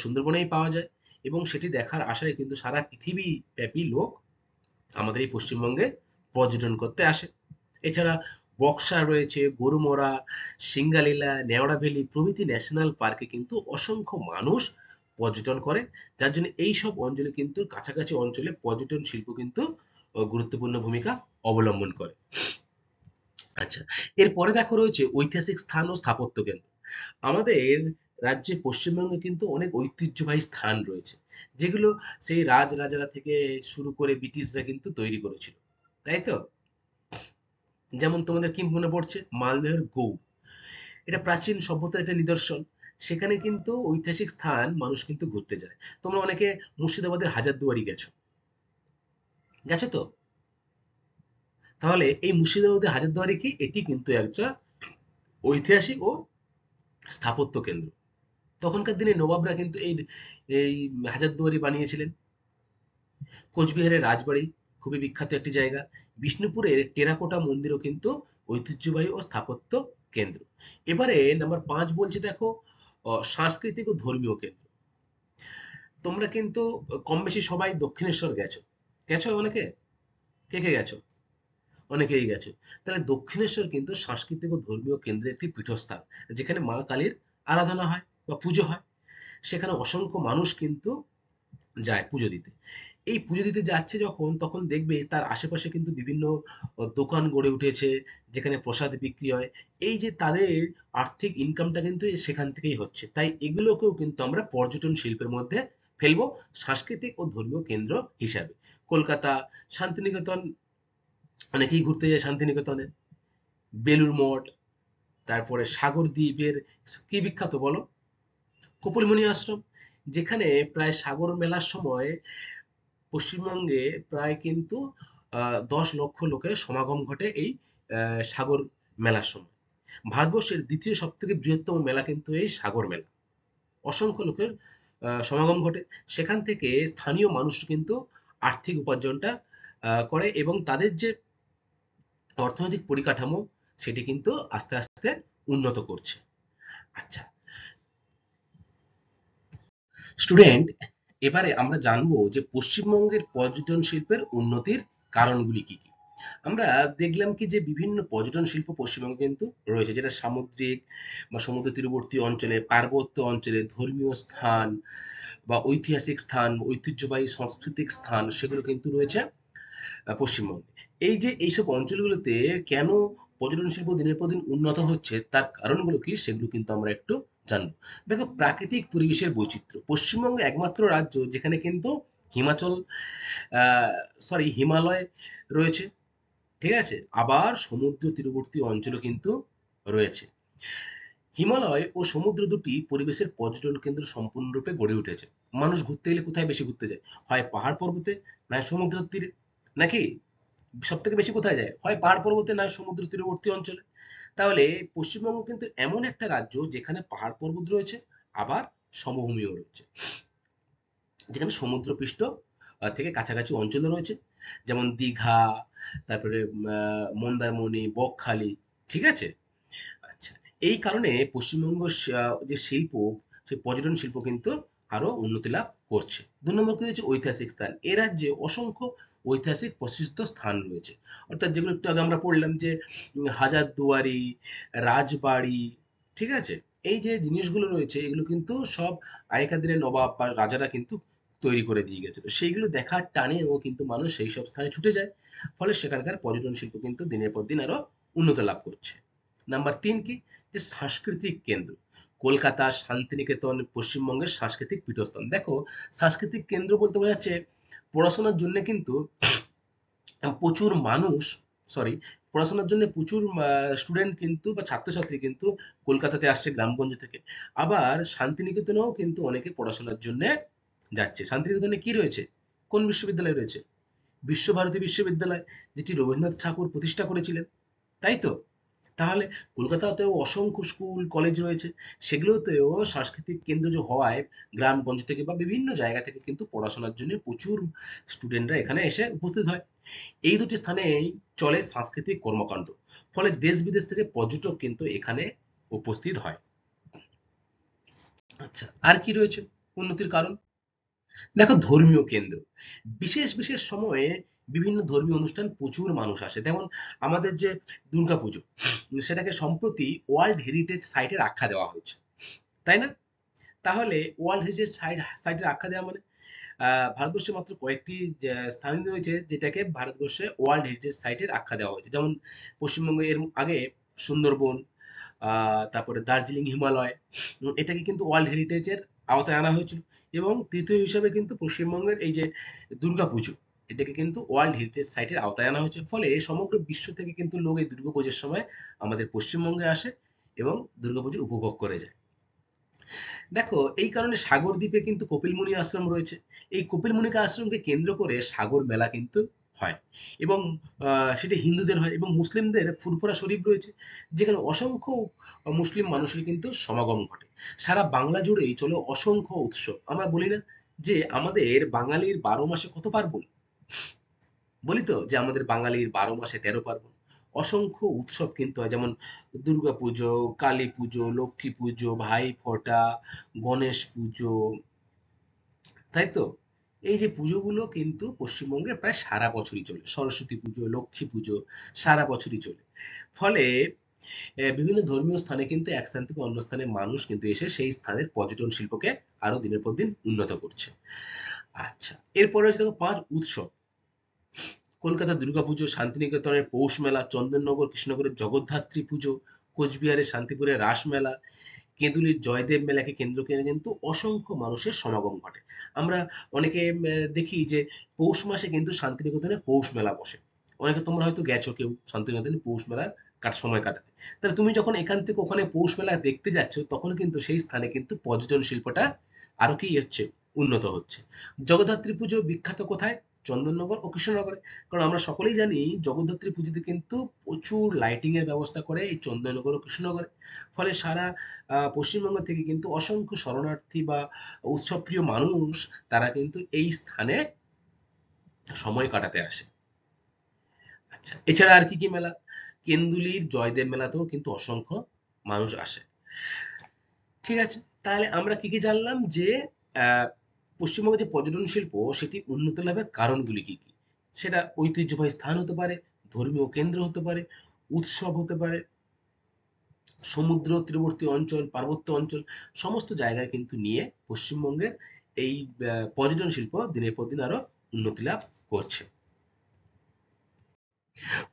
Speaker 1: সুন্দরবনেই পাওয়া যায়, এবং সেটি দেখার আশায় কিন্তু সারা পৃথিবী ব্যাপী লোক আমাদের এই পশ্চিমবঙ্গে পর্যটন করতে আসে। এছাড়া বক্সা রয়েছে, গরুমরা, সিঙ্গালীলা, নেওড়া ভ্যালি প্রভৃতি ন্যাশনাল পার্কে কিন্তু অসংখ্য মানুষ পর্যটন করে, যার জন্য এই সব অঞ্চলে কিন্তু কাছাকাছি অঞ্চলে পর্যটন শিল্প কিন্তু গুরুত্বপূর্ণ ভূমিকা অবলম্বন করে। আচ্ছা, এরপরে দেখো রয়েছে ঐতিহাসিক স্থান ও স্থাপত্য কেন্দ্র। আমাদের রাজ্যে পশ্চিমবঙ্গে কিন্তু অনেক ঐতিহ্যবাহী স্থান রয়েছে, যেগুলো সেই রাজরাজারা থেকে শুরু করে ব্রিটিশরা কিন্তু তৈরি করেছিল, তাই তো? যেমন তোমাদের কি মনে পড়ছে? মালদহের গৌড়, এটা প্রাচীন সভ্যতার একটা নিদর্শন। সেখানে কিন্তু ঐতিহাসিক স্থান মানুষ কিন্তু ঘুরতে যায়। তোমরা অনেকে মুর্শিদাবাদের হাজারদুয়ারি গেছো, গেছো তো? তাহলে এই মুর্শিদাবাদের হাজারদুয়ারি কি? এটি কিন্তু একটা ঐতিহাসিক ও স্থাপত্য কেন্দ্র। তখনকার দিনে নবাবরা কিন্তু এই এই হাজারদুয়ারি বানিয়েছিলেন। কোচবিহারের রাজবাড়ি খুবই বিখ্যাত একটি জায়গা। বিষ্ণুপুরের টেরাকোটা মন্দিরও কিন্তু ঐতিহ্যবাহী ও স্থাপত্য কেন্দ্র। এবারে নাম্বার ৫ বলছে দেখো সাংস্কৃতিক ও ধর্মীয় কেন্দ্র। তোমরা কিন্তু কম বেশি সবাই দক্ষিণেশ্বর গেছো, গেছো অনেকে? কে কে গেছো? অনেকেই গেছো। তাহলে দক্ষিণেশ্বর কিন্তু সাংস্কৃতিক ও ধর্মীয় কেন্দ্রের একটি পীঠস্থান, যেখানে মা কালীর আরাধনা হয় বা পুজো হয়। সেখানে অসংখ্য মানুষ কিন্তু যায় পুজো দিতে। এই পুজো দিতে যাচ্ছে যখন, তখন দেখবে তার আশেপাশে কিন্তু বিভিন্ন দোকান গড়ে উঠেছে, যেখানে প্রসাদ বিক্রি হয়। এই যে তাদের আর্থিক ইনকামটা কিন্তু সেখান থেকেই হচ্ছে, তাই এগুলোকেও কিন্তু আমরা পর্যটন শিল্পের মধ্যে ফেলবো, সাংস্কৃতিক ও ধর্মীয় কেন্দ্র হিসাবে। কলকাতা, শান্তিনিকেতন, অনেকেই ঘুরতে যায় শান্তিনিকেতনে। বেলুর মঠ, তারপরে সাগর দ্বীপের কি বিখ্যাত বলো? কপিলমুনি আশ্রম, যেখানে প্রায় সাগর মেলার সময় পশ্চিমবঙ্গে প্রায় কিন্তু ১০ লক্ষ লোকের সমাগম ঘটে এই সাগর মেলার সময়। ভারতবর্ষের দ্বিতীয় সবথেকে বৃহত্তম মেলা কিন্তু এই সাগর মেলা। অসংখ্য লোকের সমাগম ঘটে। সেখান থেকে স্থানীয় মানুষ কিন্তু আর্থিক উপার্জনটা করে, এবং তাদের যে অর্থনৈতিক পরিকাঠামো সেটি কিন্তু আস্তে আস্তে উন্নত করছে। আচ্ছা স্টুডেন্ট, এবারে আমরা জানবো যে পশ্চিমবঙ্গের পর্যটন শিল্পের উন্নতির কারণগুলি কি কি। আমরা দেখলাম কি যে বিভিন্ন পর্যটন শিল্প পশ্চিমবঙ্গে কিন্তু রয়েছে, যেটা সামুদ্রিক বা সমুদ্র তীরবর্তী অঞ্চলে, পার্বত্য অঞ্চলে, ধর্মীয় স্থান বা ঐতিহাসিক স্থান, ঐতিহ্যবাহী সাংস্কৃতিক স্থান সেগুলো কিন্তু রয়েছে পশ্চিমবঙ্গে। এই যে এইসব অঞ্চলগুলোতে কেন পর্যটন শিল্প দিনের পর দিন উন্নত হচ্ছে, তার কারণগুলো কি সেগুলো কিন্তু আমরা একটু জানবো। দেখো, প্রাকৃতিক পরিবেশের বৈচিত্র্য। পশ্চিমবঙ্গ একমাত্র রাজ্য যেখানে কিন্তু হিমাচল হিমালয় রয়েছে, ঠিক আছে? আবার সমুদ্র তীরবর্তী অঞ্চলও কিন্তু রয়েছে। হিমালয় ও সমুদ্র দুটি পরিবেশের পর্যটন কেন্দ্র সম্পূর্ণরূপে গড়ে উঠেছে। মানুষ ঘুরতে গেলে কোথায় বেশি ঘুরতে যায়? হয় পাহাড় পর্বতে, নয় সমুদ্র তীরে, নাকি? সব থেকে বেশি কোথায় যায়? হয় পাহাড় পর্বতে, নয় সমুদ্র তীরবর্তী অঞ্চলে। তাহলে পশ্চিমবঙ্গ কিন্তু এমন একটা রাজ্য যেখানে পাহাড় পর্বত রয়েছে, আবার সমভূমিও রয়েছে, যেখানে সমুদ্রপৃষ্ঠ থেকে কাছাকাছি অঞ্চলও রয়েছে, যেমন দীঘা, তারপরে মন্দারমণি, বকখালি, ঠিক আছে? আচ্ছা, এই কারণে পশ্চিমবঙ্গ যে শিল্প, সেই পর্যটন শিল্প কিন্তু আরো উন্নতি লাভ করছে। ২ নম্বর কি হচ্ছে ঐতিহাসিক স্থান। এ রাজ্যে অসংখ্য ঐতিহাসিক প্রসিদ্ধ স্থান রয়েছে। অর্থাৎ যেগুলো একটু আগে আমরা পড়লাম যে হাজারদুয়ারি, রাজবাড়ি, ঠিক আছে? এই যে জিনিসগুলো রয়েছে এগুলো কিন্তু সব আগেকার দিনের নবাব বা রাজারা কিন্তু তৈরি করে দিয়ে গেছিল। সেইগুলো দেখার টানেও কিন্তু মানুষ সেই সব স্থানে ছুটে যায়। ফলে সেখানকার পর্যটন শিল্প কিন্তু দিনের পর দিন আরো উন্নতি লাভ করছে। নাম্বার ৩ কি? যে সাংস্কৃতিক কেন্দ্র। কলকাতা, শান্তিনিকেতন পশ্চিমবঙ্গের সাংস্কৃতিক পীঠস্থান। দেখো, সাংস্কৃতিক কেন্দ্র বলতে বোঝাচ্ছে পড়াশোনার জন্য কিন্তু প্রচুর মানুষ, সরি, পড়াশোনার জন্য প্রচুর স্টুডেন্ট কিন্তু বা ছাত্রছাত্রী কিন্তু কলকাতাতে আসছে গ্রামগঞ্জ থেকে। আবার শান্তিনিকেতনেও কিন্তু অনেকে পড়াশোনার জন্য যাচ্ছে। শান্তিনিকেতনে কি রয়েছে? কোন বিশ্ববিদ্যালয় রয়েছে? বিশ্বভারতী বিশ্ববিদ্যালয়, যেটি রবীন্দ্রনাথ ঠাকুর প্রতিষ্ঠা করেছিলেন, তাই তো? তাহলে কলকাতাতেও অসংখ্য স্কুল কলেজ রয়েছে, সেগুলোতেও সাংস্কৃতিক কেন্দ্র যে হওয়ায় গ্রামগঞ্জ থেকে বা বিভিন্ন জায়গা থেকে কিন্তু পড়াশোনার জন্য প্রচুর স্টুডেন্টরা এখানে এসে উপস্থিত হয়। এই দুটি স্থানেই চলে সাংস্কৃতিক কর্মকাণ্ড। ফলে দেশ বিদেশ থেকে পর্যটক কিন্তু এখানে উপস্থিত হয়। আচ্ছা, আর কি রয়েছে উন্নতির কারণ? দেখো, ধর্মীয় কেন্দ্র। বিশেষ বিশেষ সময়ে বিভিন্ন ধর্মীয় অনুষ্ঠান প্রচুর মানুষ আসে। যেমন আমাদের যে দুর্গাপুজো, সেটাকে সম্প্রতি ওয়ার্ল্ড হেরিটেজ সাইটের আখ্যা দেওয়া হয়েছে, তাই না? তাহলে ওয়ার্ল্ড হেরিটেজ সাইটের আখ্যা দেওয়া মানে ভারতবর্ষে মাত্র কয়েকটি স্থান রয়েছে যেটাকে ভারতবর্ষে ওয়ার্ল্ড হেরিটেজ সাইটের আখ্যা দেওয়া হয়েছে। যেমন পশ্চিমবঙ্গে এর আগে সুন্দরবন, তারপরে দার্জিলিং হিমালয়, এটাকে কিন্তু ওয়ার্ল্ড হেরিটেজের আওতায় আনা হয়েছিল। এবং তৃতীয় হিসাবে কিন্তু পশ্চিমবঙ্গের এই যে দুর্গাপুজো, এটাকে কিন্তু ওয়ার্ল্ড হেরিটেজ সাইটের আওতায় আনা হয়েছে। ফলে সমগ্র বিশ্ব থেকে কিন্তু লোক এই দুর্গাপুজোর সময় আমাদের পশ্চিমবঙ্গে আসে এবং দুর্গাপুজো উপভোগ করে যায়। দেখো, এই কারণে সাগর দ্বীপে কিন্তু কপিলমুনি আশ্রম রয়েছে। এই কপিলমুনি আশ্রমকে কেন্দ্র করে সাগর মেলা কিন্তু হয়। এবং সেটি হিন্দুদের হয় এবং মুসলিমদের ফুরফুরা শরীফ রয়েছে, যেখানে অসংখ্য মুসলিম মানুষের কিন্তু সমাগম ঘটে। সারা বাংলা জুড়েই চলে অসংখ্য উৎসব। আমরা বলি না যে আমাদের বাঙালির 12 মাসে কত পার্বণ? বলি তো যে আমাদের বাঙালির 12 মাসে 13 পার্বণ। অসংখ্য উৎসব কিন্তু হয়, যেমন দুর্গাপুজো, কালী পুজো, লক্ষ্মী পুজো, ভাই ফোঁটা, গণেশ পুজো, তাই তো? এই যে পুজোগুলো কিন্তু পশ্চিমবঙ্গে প্রায় সারা বছরই চলে। সরস্বতী পুজো, লক্ষ্মী পুজো সারা বছরই চলে। ফলে বিভিন্ন ধর্মীয় স্থানে কিন্তু এক স্থান থেকে অন্য স্থানে মানুষ কিন্তু এসে সেই স্থানের পর্যটন শিল্পকে আরো দিনের পর দিন উন্নত করছে। আচ্ছা, এরপরে হচ্ছে দেখো ৫ উৎসব। কলকাতার দুর্গাপুজো, শান্তিনিকেতনের পৌষ মেলা, চন্দননগর কৃষ্ণনগরের জগদ্ধাত্রী পুজো, কোচবিহারের শান্তিপুরের রাসমেলা, কেঁদুলির জয়দেব মেলাকে কেন্দ্র করে কিন্তু অসংখ্য মানুষের সমাগম ঘটে। আমরা অনেকে দেখি যে পৌষ মাসে কিন্তু শান্তিনিকেতনে পৌষ মেলা বসে। অনেকে তোমরা হয়তো গেছো কেউ শান্তিনিকেতনে পৌষ মেলার সময় কাটাতে। তাহলে তুমি যখন এখান থেকে ওখানে পৌষ মেলা দেখতে যাচ্ছ, তখন কিন্তু সেই স্থানে কিন্তু পর্যটন শিল্পটা আরো কি হচ্ছে? উন্নত হচ্ছে। জগদ্ধাত্রী পুজো বিখ্যাত কোথায়? চন্দননগর ও কৃষ্ণনগরে। কারণ আমরা সকলেই জানি জগদ্ধাত্রী পুজোতে কিন্তু প্রচুর লাইটিং এর ব্যবস্থা করে এই চন্দননগর ও কৃষ্ণনগরে। ফলে সারা পশ্চিমবঙ্গ থেকে কিন্তু অসংখ্য শরণার্থী বা উৎসবপ্রিয় মানুষ তারা কিন্তু এই স্থানে সময় কাটাতে আসে। আচ্ছা, এছাড়া আর কি কি মেলা? কেন্দুলির জয়দেব মেলাতেও কিন্তু অসংখ্য মানুষ আসে। ঠিক আছে, তাহলে আমরা কি কি জানলাম যে আহ, পশ্চিমবঙ্গের যে পর্যটন শিল্প সেটি উন্নত লাভের কারণগুলি কি কি? সেটা ঐতিহ্যবাহী স্থান হতে পারে, ধর্মীয় কেন্দ্র হতে পারে, উৎসব হতে পারে, সমুদ্র তীরবর্তী অঞ্চল, পার্বত্য অঞ্চল, সমস্ত জায়গায় কিন্তু নিয়ে পশ্চিমবঙ্গের এই পর্যটন শিল্প দিনের পর দিন আরো উন্নতি লাভ করছে।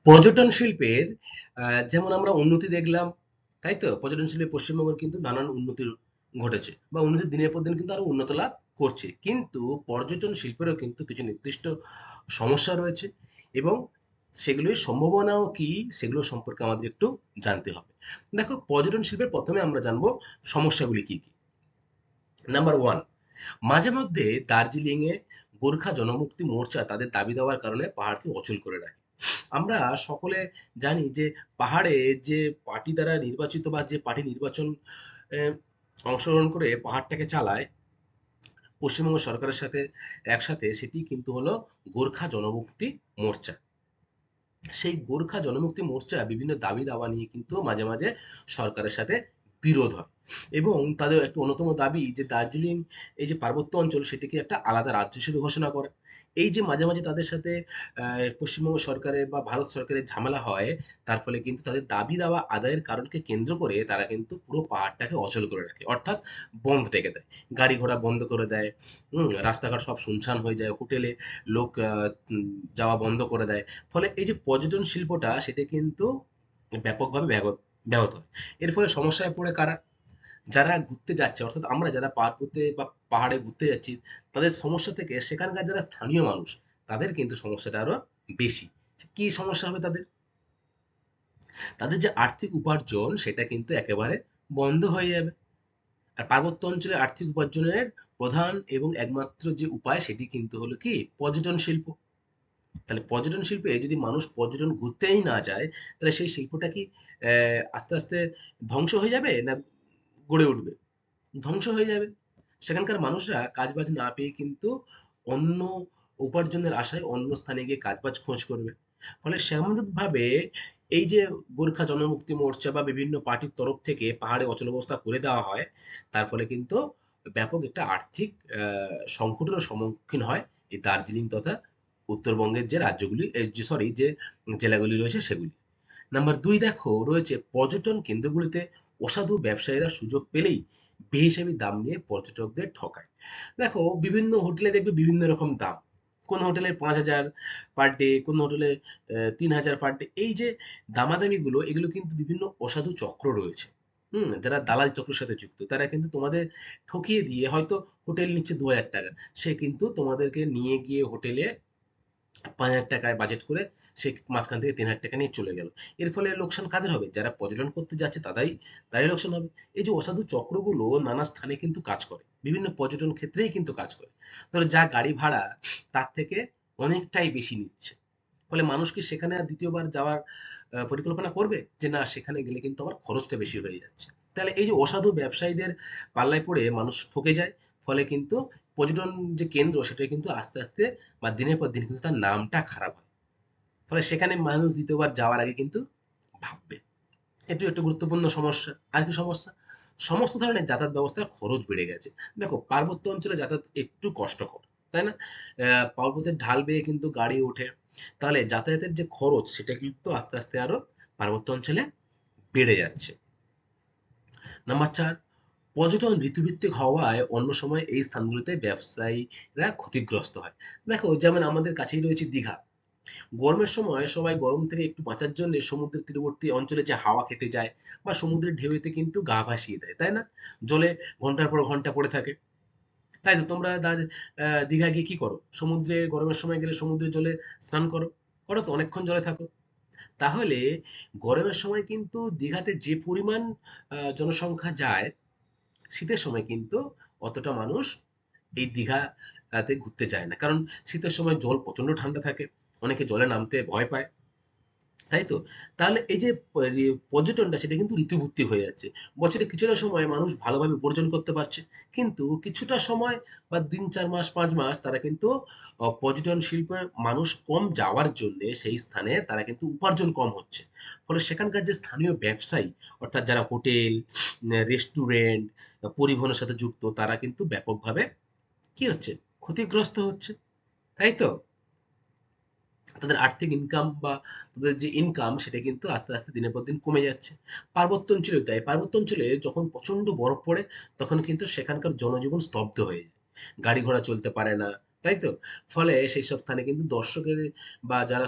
Speaker 1: পর্যটন শিল্পের যেমন আমরা উন্নতি দেখলাম, তাই তো? পর্যটন শিল্পে পশ্চিমবঙ্গের কিন্তু নানান উন্নতি ঘটেছে বা উন্নতি দিনের পর দিন কিন্তু আরো উন্নত লাভ করছে। কিন্তু পর্যটন শিল্পেরও কিন্তু কিছু নির্দিষ্ট সমস্যা রয়েছে এবং সেগুলির সম্ভাবনাও কি সেগুলো সম্পর্কে আমাদের একটু জানতে হবে। দেখো, পর্যটন শিল্পের প্রথমে আমরা জানবো সমস্যাগুলি কি কি। নাম্বার ওয়ান, মাঝে মধ্যে দার্জিলিং এ গোর্খা জনমুক্তি মোর্চা তাদের দাবি দেওয়ার কারণে পাহাড়কে অচল করে রাখে। আমরা সকলে জানি যে পাহাড়ে যে পার্টি দ্বারা নির্বাচিত বা যে পার্টি নির্বাচন আহ, অংশগ্রহণ করে পাহাড়টাকে চালায় পশ্চিমবঙ্গ সরকারের সাথে একসাথে, সেটি কিন্তু হলো গোর্খা জনমুক্তি মোর্চা। সেই গোর্খা জনমুক্তি মোর্চা বিভিন্ন দাবি দাওয়া নিয়ে কিন্তু মাঝে মাঝে সরকারের সাথে বিরোধ হয় এবং তাদের একটা অন্যতম দাবি যে দার্জিলিং এই যে পার্বত্য অঞ্চল সেটিকে একটা আলাদা রাজ্য হিসেবে ঘোষণা করে। এই যে মাঝে মাঝে তাদের সাথে পশ্চিমবঙ্গ সরকারের বা ভারত সরকারের ঝামেলা হয়, তার ফলে কিন্তু তাদের দাবি দাওয়া আদায়ের কারণকে কেন্দ্র করে তারা কিন্তু পুরো পাহাড়টাকে অচল করে রাখে, অর্থাৎ বন্ধ রেখে দেয়, গাড়ি ঘোড়া বন্ধ করে দেয়। রাস্তাঘাট সব শুনশান হয়ে যায়, হোটেলে লোক যাওয়া বন্ধ করে দেয়। ফলে এই যে পর্যটন শিল্পটা সেটা কিন্তু ব্যাপকভাবে ব্যাহত হয়। এর ফলে সমস্যায় পড়ে কারা? যারা ঘুরতে যাচ্ছে, অর্থাৎ আমরা যারা পার্বত্যে বা পাহাড়ে ঘুরতে যাচ্ছি, তাদের সমস্যা থেকে সেখানকার যারা স্থানীয় মানুষ, তাদের কিন্তু সমস্যাটা আরো বেশি। কি সমস্যা হবে তাদের? তাদের যে আর্থিক উপার্জন সেটা কিন্তু একেবারে বন্ধ হয়ে যাবে। আর পার্বত্য অঞ্চলে আর্থিক উপার্জনের প্রধান এবং একমাত্র যে উপায় সেটি কিন্তু হলো কি পর্যটন শিল্প। তাহলে পর্যটন শিল্পে যদি মানুষ পর্যটন ঘুরতেই না যায়, তাহলে সেই শিল্পটা কি আস্তে আস্তে ধ্বংস হয়ে যাবে না গড়ে উঠবে? ধ্বংস হয়ে যাবে। সেখানকার মানুষরা কাজবাজ না পেয়ে কিন্তু অন্য উপার্জনের আশায় অন্য স্থানে গিয়ে কাজবাজ খোঁজ করবে। ফলে সেমনভাবে এই যে গোর্খা জনমুক্তি মোর্চা বা বিভিন্ন পার্টির তরফ থেকে পাহাড়ে অচলাবস্থা করে দেওয়া হয়, তার ফলে কিন্তু ব্যাপক একটা আর্থিক সংকটের সম্মুখীন হয় এই দার্জিলিং তথা উত্তরবঙ্গের যে রাজ্যগুলি, যে জেলাগুলি রয়েছে সেগুলি। নাম্বার ২, দেখো রয়েছে পর্যটন কেন্দ্রগুলিতে অসাধু ব্যবসায়ীরা সুযোগ পেলেই বেহিসাবি দাম নিয়ে পর্যটকদের ঠকায়। দেখো বিভিন্ন হোটেলে দেখবে বিভিন্ন রকম দাম। কোন হোটেলে ৫,০০০ পার ডে, কোন হোটেলে ৩,০০০ পার ডে। এই যে দামাদামিগুলো, এগুলো কিন্তু বিভিন্ন অসাধু চক্র রয়েছে। যারা দালাল চক্রের সাথে যুক্ত, তারা কিন্তু তোমাদের ঠকিয়ে দিয়ে হয়তো হোটেল নিচ্ছে ২,০০০ টাকা, সে কিন্তু তোমাদেরকে নিয়ে গিয়ে হোটেলে ৫,০০০ টাকায় বাজেট করে সে মাঝখান থেকে ৩,০০০ টাকা নিয়ে চলে গেল। এর ফলে লোকসান কাদের হবে? যারা পর্যটন করতে যাচ্ছে তারাই লোকসান হবে। এই যে অসাধু চক্রগুলো নানা স্থানে কিন্তু কাজ করে, বিভিন্ন পর্যটন ক্ষেত্রেই কিন্তু কাজ করে। ধরো যা গাড়ি ভাড়া তার থেকে অনেকটাই বেশি নিচ্ছে। ফলে মানুষ কি সেখানে আর দ্বিতীয়বার যাওয়ার পরিকল্পনা করবে? যে না, সেখানে গেলে কিন্তু আমার খরচটা বেশি হয়ে যাচ্ছে। তাহলে এই যে অসাধু ব্যবসায়ীদের পাল্লায় পড়ে মানুষ ঠকে যায়। ফলে কিন্তু পর্যটন যে কেন্দ্র সেটা কিন্তু আস্তে আস্তে বা দিনের পর দিন কিন্তু তার নামটা খারাপ হয়। ফলে সেখানে মানুষ দ্বিতীয়বার যাওয়ার আগে কিন্তু ভাববে। এটিও একটা গুরুত্বপূর্ণ সমস্যা। আর কি সমস্যা? সমস্ত ধরনের যাতায়াত ব্যবস্থার খরচ বেড়ে গেছে। দেখো পার্বত্য অঞ্চলে যাতায়াত একটু কষ্টকর, তাই না? পর্বতের ঢাল বেয়ে কিন্তু গাড়ি ওঠে। তাহলে যাতায়াতের যে খরচ সেটা কিন্তু আস্তে আস্তে আরো পার্বত্য অঞ্চলে বেড়ে যাচ্ছে। নাম্বার ৪, পর্যটন ঋতুভিত্তিক হওয়ায় অন্য সময় এই স্থানগুলোতে ব্যবসায়ীরা ক্ষতিগ্রস্ত হয়। দেখো যেমন আমাদের কাছেই রয়েছে দীঘা। গরমের সময় সবাই গরম থেকে একটু বাঁচার জন্য সমুদ্রের তীরবর্তী অঞ্চলে যে হাওয়া খেতে যায় বা সমুদ্রের ঢেউতে কিন্তু গা ভাসিয়ে দেয়, তাই না? জলে ঘন্টার পর ঘন্টা পড়ে থাকে। তাই তো তোমরা দীঘায় গিয়ে কি করো? সমুদ্রে গরমের সময় গেলে সমুদ্রের জলে স্নান করো, করো তো, অনেকক্ষণ জলে থাকো। তাহলে গরমের সময় কিন্তু দীঘাতে যে পরিমাণ জনসংখ্যা যায়, শীতের সময় কিন্তু অতটা মানুষ এই দীঘাতে ঘুরতে যায় না, কারণ শীতের সময় জল প্রচন্ড ঠান্ডা থাকে, অনেকে জলে নামতে ভয় পায়, তাই তো? তাহলে এই যে পর্যটনটা সেটা কিন্তু ঋতুভিত্তিক হয়ে যাচ্ছে। বছরে কিছুটা সময় মানুষ ভালোভাবে উপার্জন করতে পারছে। কিন্তু কিছুটা সময় বা ৩-৪ মাস ৫ মাস তারা কিন্তু পর্যটন শিল্পে মানুষ কম যাওয়ার জন্যে সেই স্থানে তারা কিন্তু উপার্জন কম হচ্ছে। ফলে সেখানকার যে স্থানীয় ব্যবসায়ী, অর্থাৎ যারা হোটেল, রেস্টুরেন্ট, পরিবহনের সাথে যুক্ত, তারা কিন্তু ব্যাপকভাবে কি হচ্ছে? ক্ষতিগ্রস্ত হচ্ছে। তাই তো? তাদের আর্থিক ইনকাম বা তাদের যে ইনকাম সেটা কিন্তু আস্তে আস্তে দিনের পর দিন কমে যাচ্ছে। পার্বত্য অঞ্চলেও তাই। পার্বত্য অঞ্চলে যখন প্রচন্ড বরফ পড়ে, তখন কিন্তু সেখানকার জনজীবন স্তব্ধ হয়ে যায়, গাড়ি ঘোড়া চলতে পারে না, তাই তো? ফলে সেই সব স্থানে কিন্তু দর্শকের বা যারা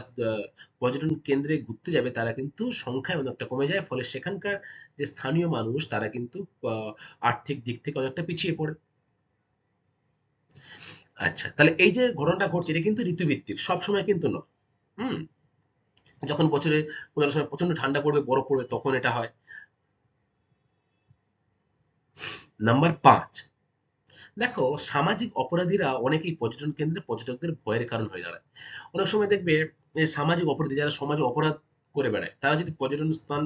Speaker 1: পর্যটন কেন্দ্রে ঘুরতে যাবে তারা কিন্তু সংখ্যায় অনেকটা কমে যায়। ফলে সেখানকার যে স্থানীয় মানুষ তারা কিন্তু আহ, আর্থিক দিক থেকে অনেকটা পিছিয়ে পড়ে। আচ্ছা, তাহলে এই যে ঘটনাটা ঘটছে এটা কিন্তু ঋতুভিত্তিক, সব সময় কিন্তু নয়। হুম যখন বছরে কোনো একটা সময় প্রচন্ড ঠান্ডা পড়বে, বরফ পড়বে, তখন এটা হয়। নাম্বার ৫, দেখো সামাজিক অপরাধীরা অনেকেই পর্যটন কেন্দ্রে পর্যটকদের ভয়ের কারণ হয়ে দাঁড়ায়। অনেক সময় দেখবে এই সামাজিক অপরাধী যারা সমাজে অপরাধ করে বেড়ায়, তারা যদি পর্যটন স্থান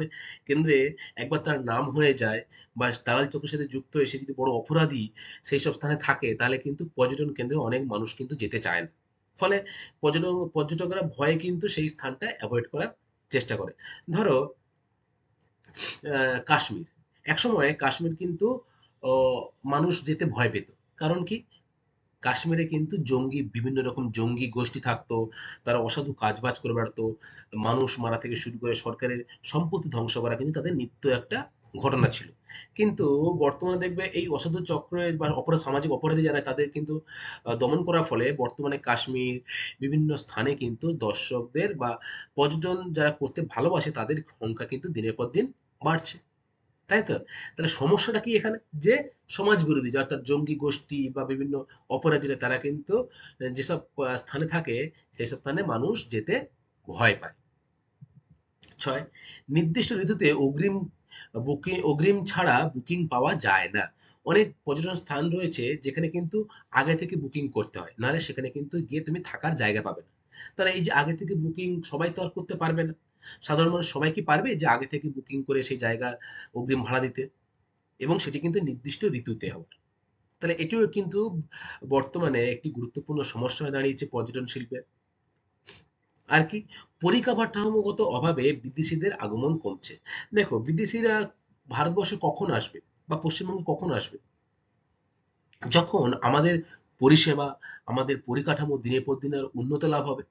Speaker 1: কেন্দ্রে একবার তার নাম হয়ে যায় বা দালাল চক্রের সাথে যুক্ত হয়ে সে যদি বড় অপরাধী সেই সব স্থানে থাকে, তাহলে কিন্তু পর্যটন কেন্দ্রে অনেক মানুষ কিন্তু যেতে চায় না। ফলে পর্যটকরা ভয়ে কিন্তু সেই স্থানটা অ্যাভয়েড করার চেষ্টা করে। ধরো কাশ্মীর, একসময় কাশ্মীর কিন্তু মানুষ যেতে ভয় পেত। কারণ কি? কাশ্মীরে কিন্তু বিভিন্ন রকম জঙ্গি গোষ্ঠী থাকতো, তারা অসাধু কাজবাজ করে বেড়াতো, মানুষ মারা থেকে শুরু করে সরকারের সম্পত্তি ধ্বংস করা কিন্তু তাদের নিত্য একটা ঘটনা ছিল। কিন্তু বর্তমানে দেখবে এই অসাধু চক্রের বা অপরাধ, সামাজিক অপরাধী যারা, তাদের কিন্তু দমন করার ফলে বর্তমানে কাশ্মীর বিভিন্ন স্থানে কিন্তু দর্শকদের বা পর্যটন যারা করতে ভালোবাসে তাদের সংখ্যা কিন্তু দিনের পর দিন বাড়ছে, তাই তো? তাহলে সমস্যাটা কি এখানে? যে সমাজ বিরোধী, যে অর্থাৎ জঙ্গি গোষ্ঠী বা বিভিন্ন অপরাধীরা তারা কিন্তু যেসব স্থানে থাকে সেসব স্থানে মানুষ যেতে ভয় পায়। ৬, নির্দিষ্ট ঋতুতে অগ্রিম ছাড়া বুকিং পাওয়া যায় না। অনেক পর্যটন স্থান রয়েছে যেখানে কিন্তু আগে থেকে বুকিং করতে হয়, নাহলে সেখানে কিন্তু গিয়ে তুমি থাকার জায়গা পাবে না। তাহলে এই যে আগে থেকে বুকিং সবাই তো আর করতে পারবে না। সাধারণ মানুষ সবাই কি পারবে যে আগে থেকে বুকিং করে সেই জায়গা অগ্রিম ভাড়া দিতে? এবং সেটি কিন্তু নির্দিষ্ট ঋতুতে হবে। তাহলে এটিও কিন্তু বর্তমানে একটি গুরুত্বপূর্ণ সমস্যা হয়ে দাঁড়িয়েছে পর্যটন শিল্পে। আর কি, পরিকাঠামোগত অভাবে বিদেশিদের আগমন কমছে। দেখো, বিদেশিরা ভারতবর্ষে কখন আসবে বা পশ্চিমবঙ্গে কখন আসবে? যখন আমাদের পরিষেবা, আমাদের পরিকাঠামো দিনের পর দিন আর উন্নত লাভ হবে।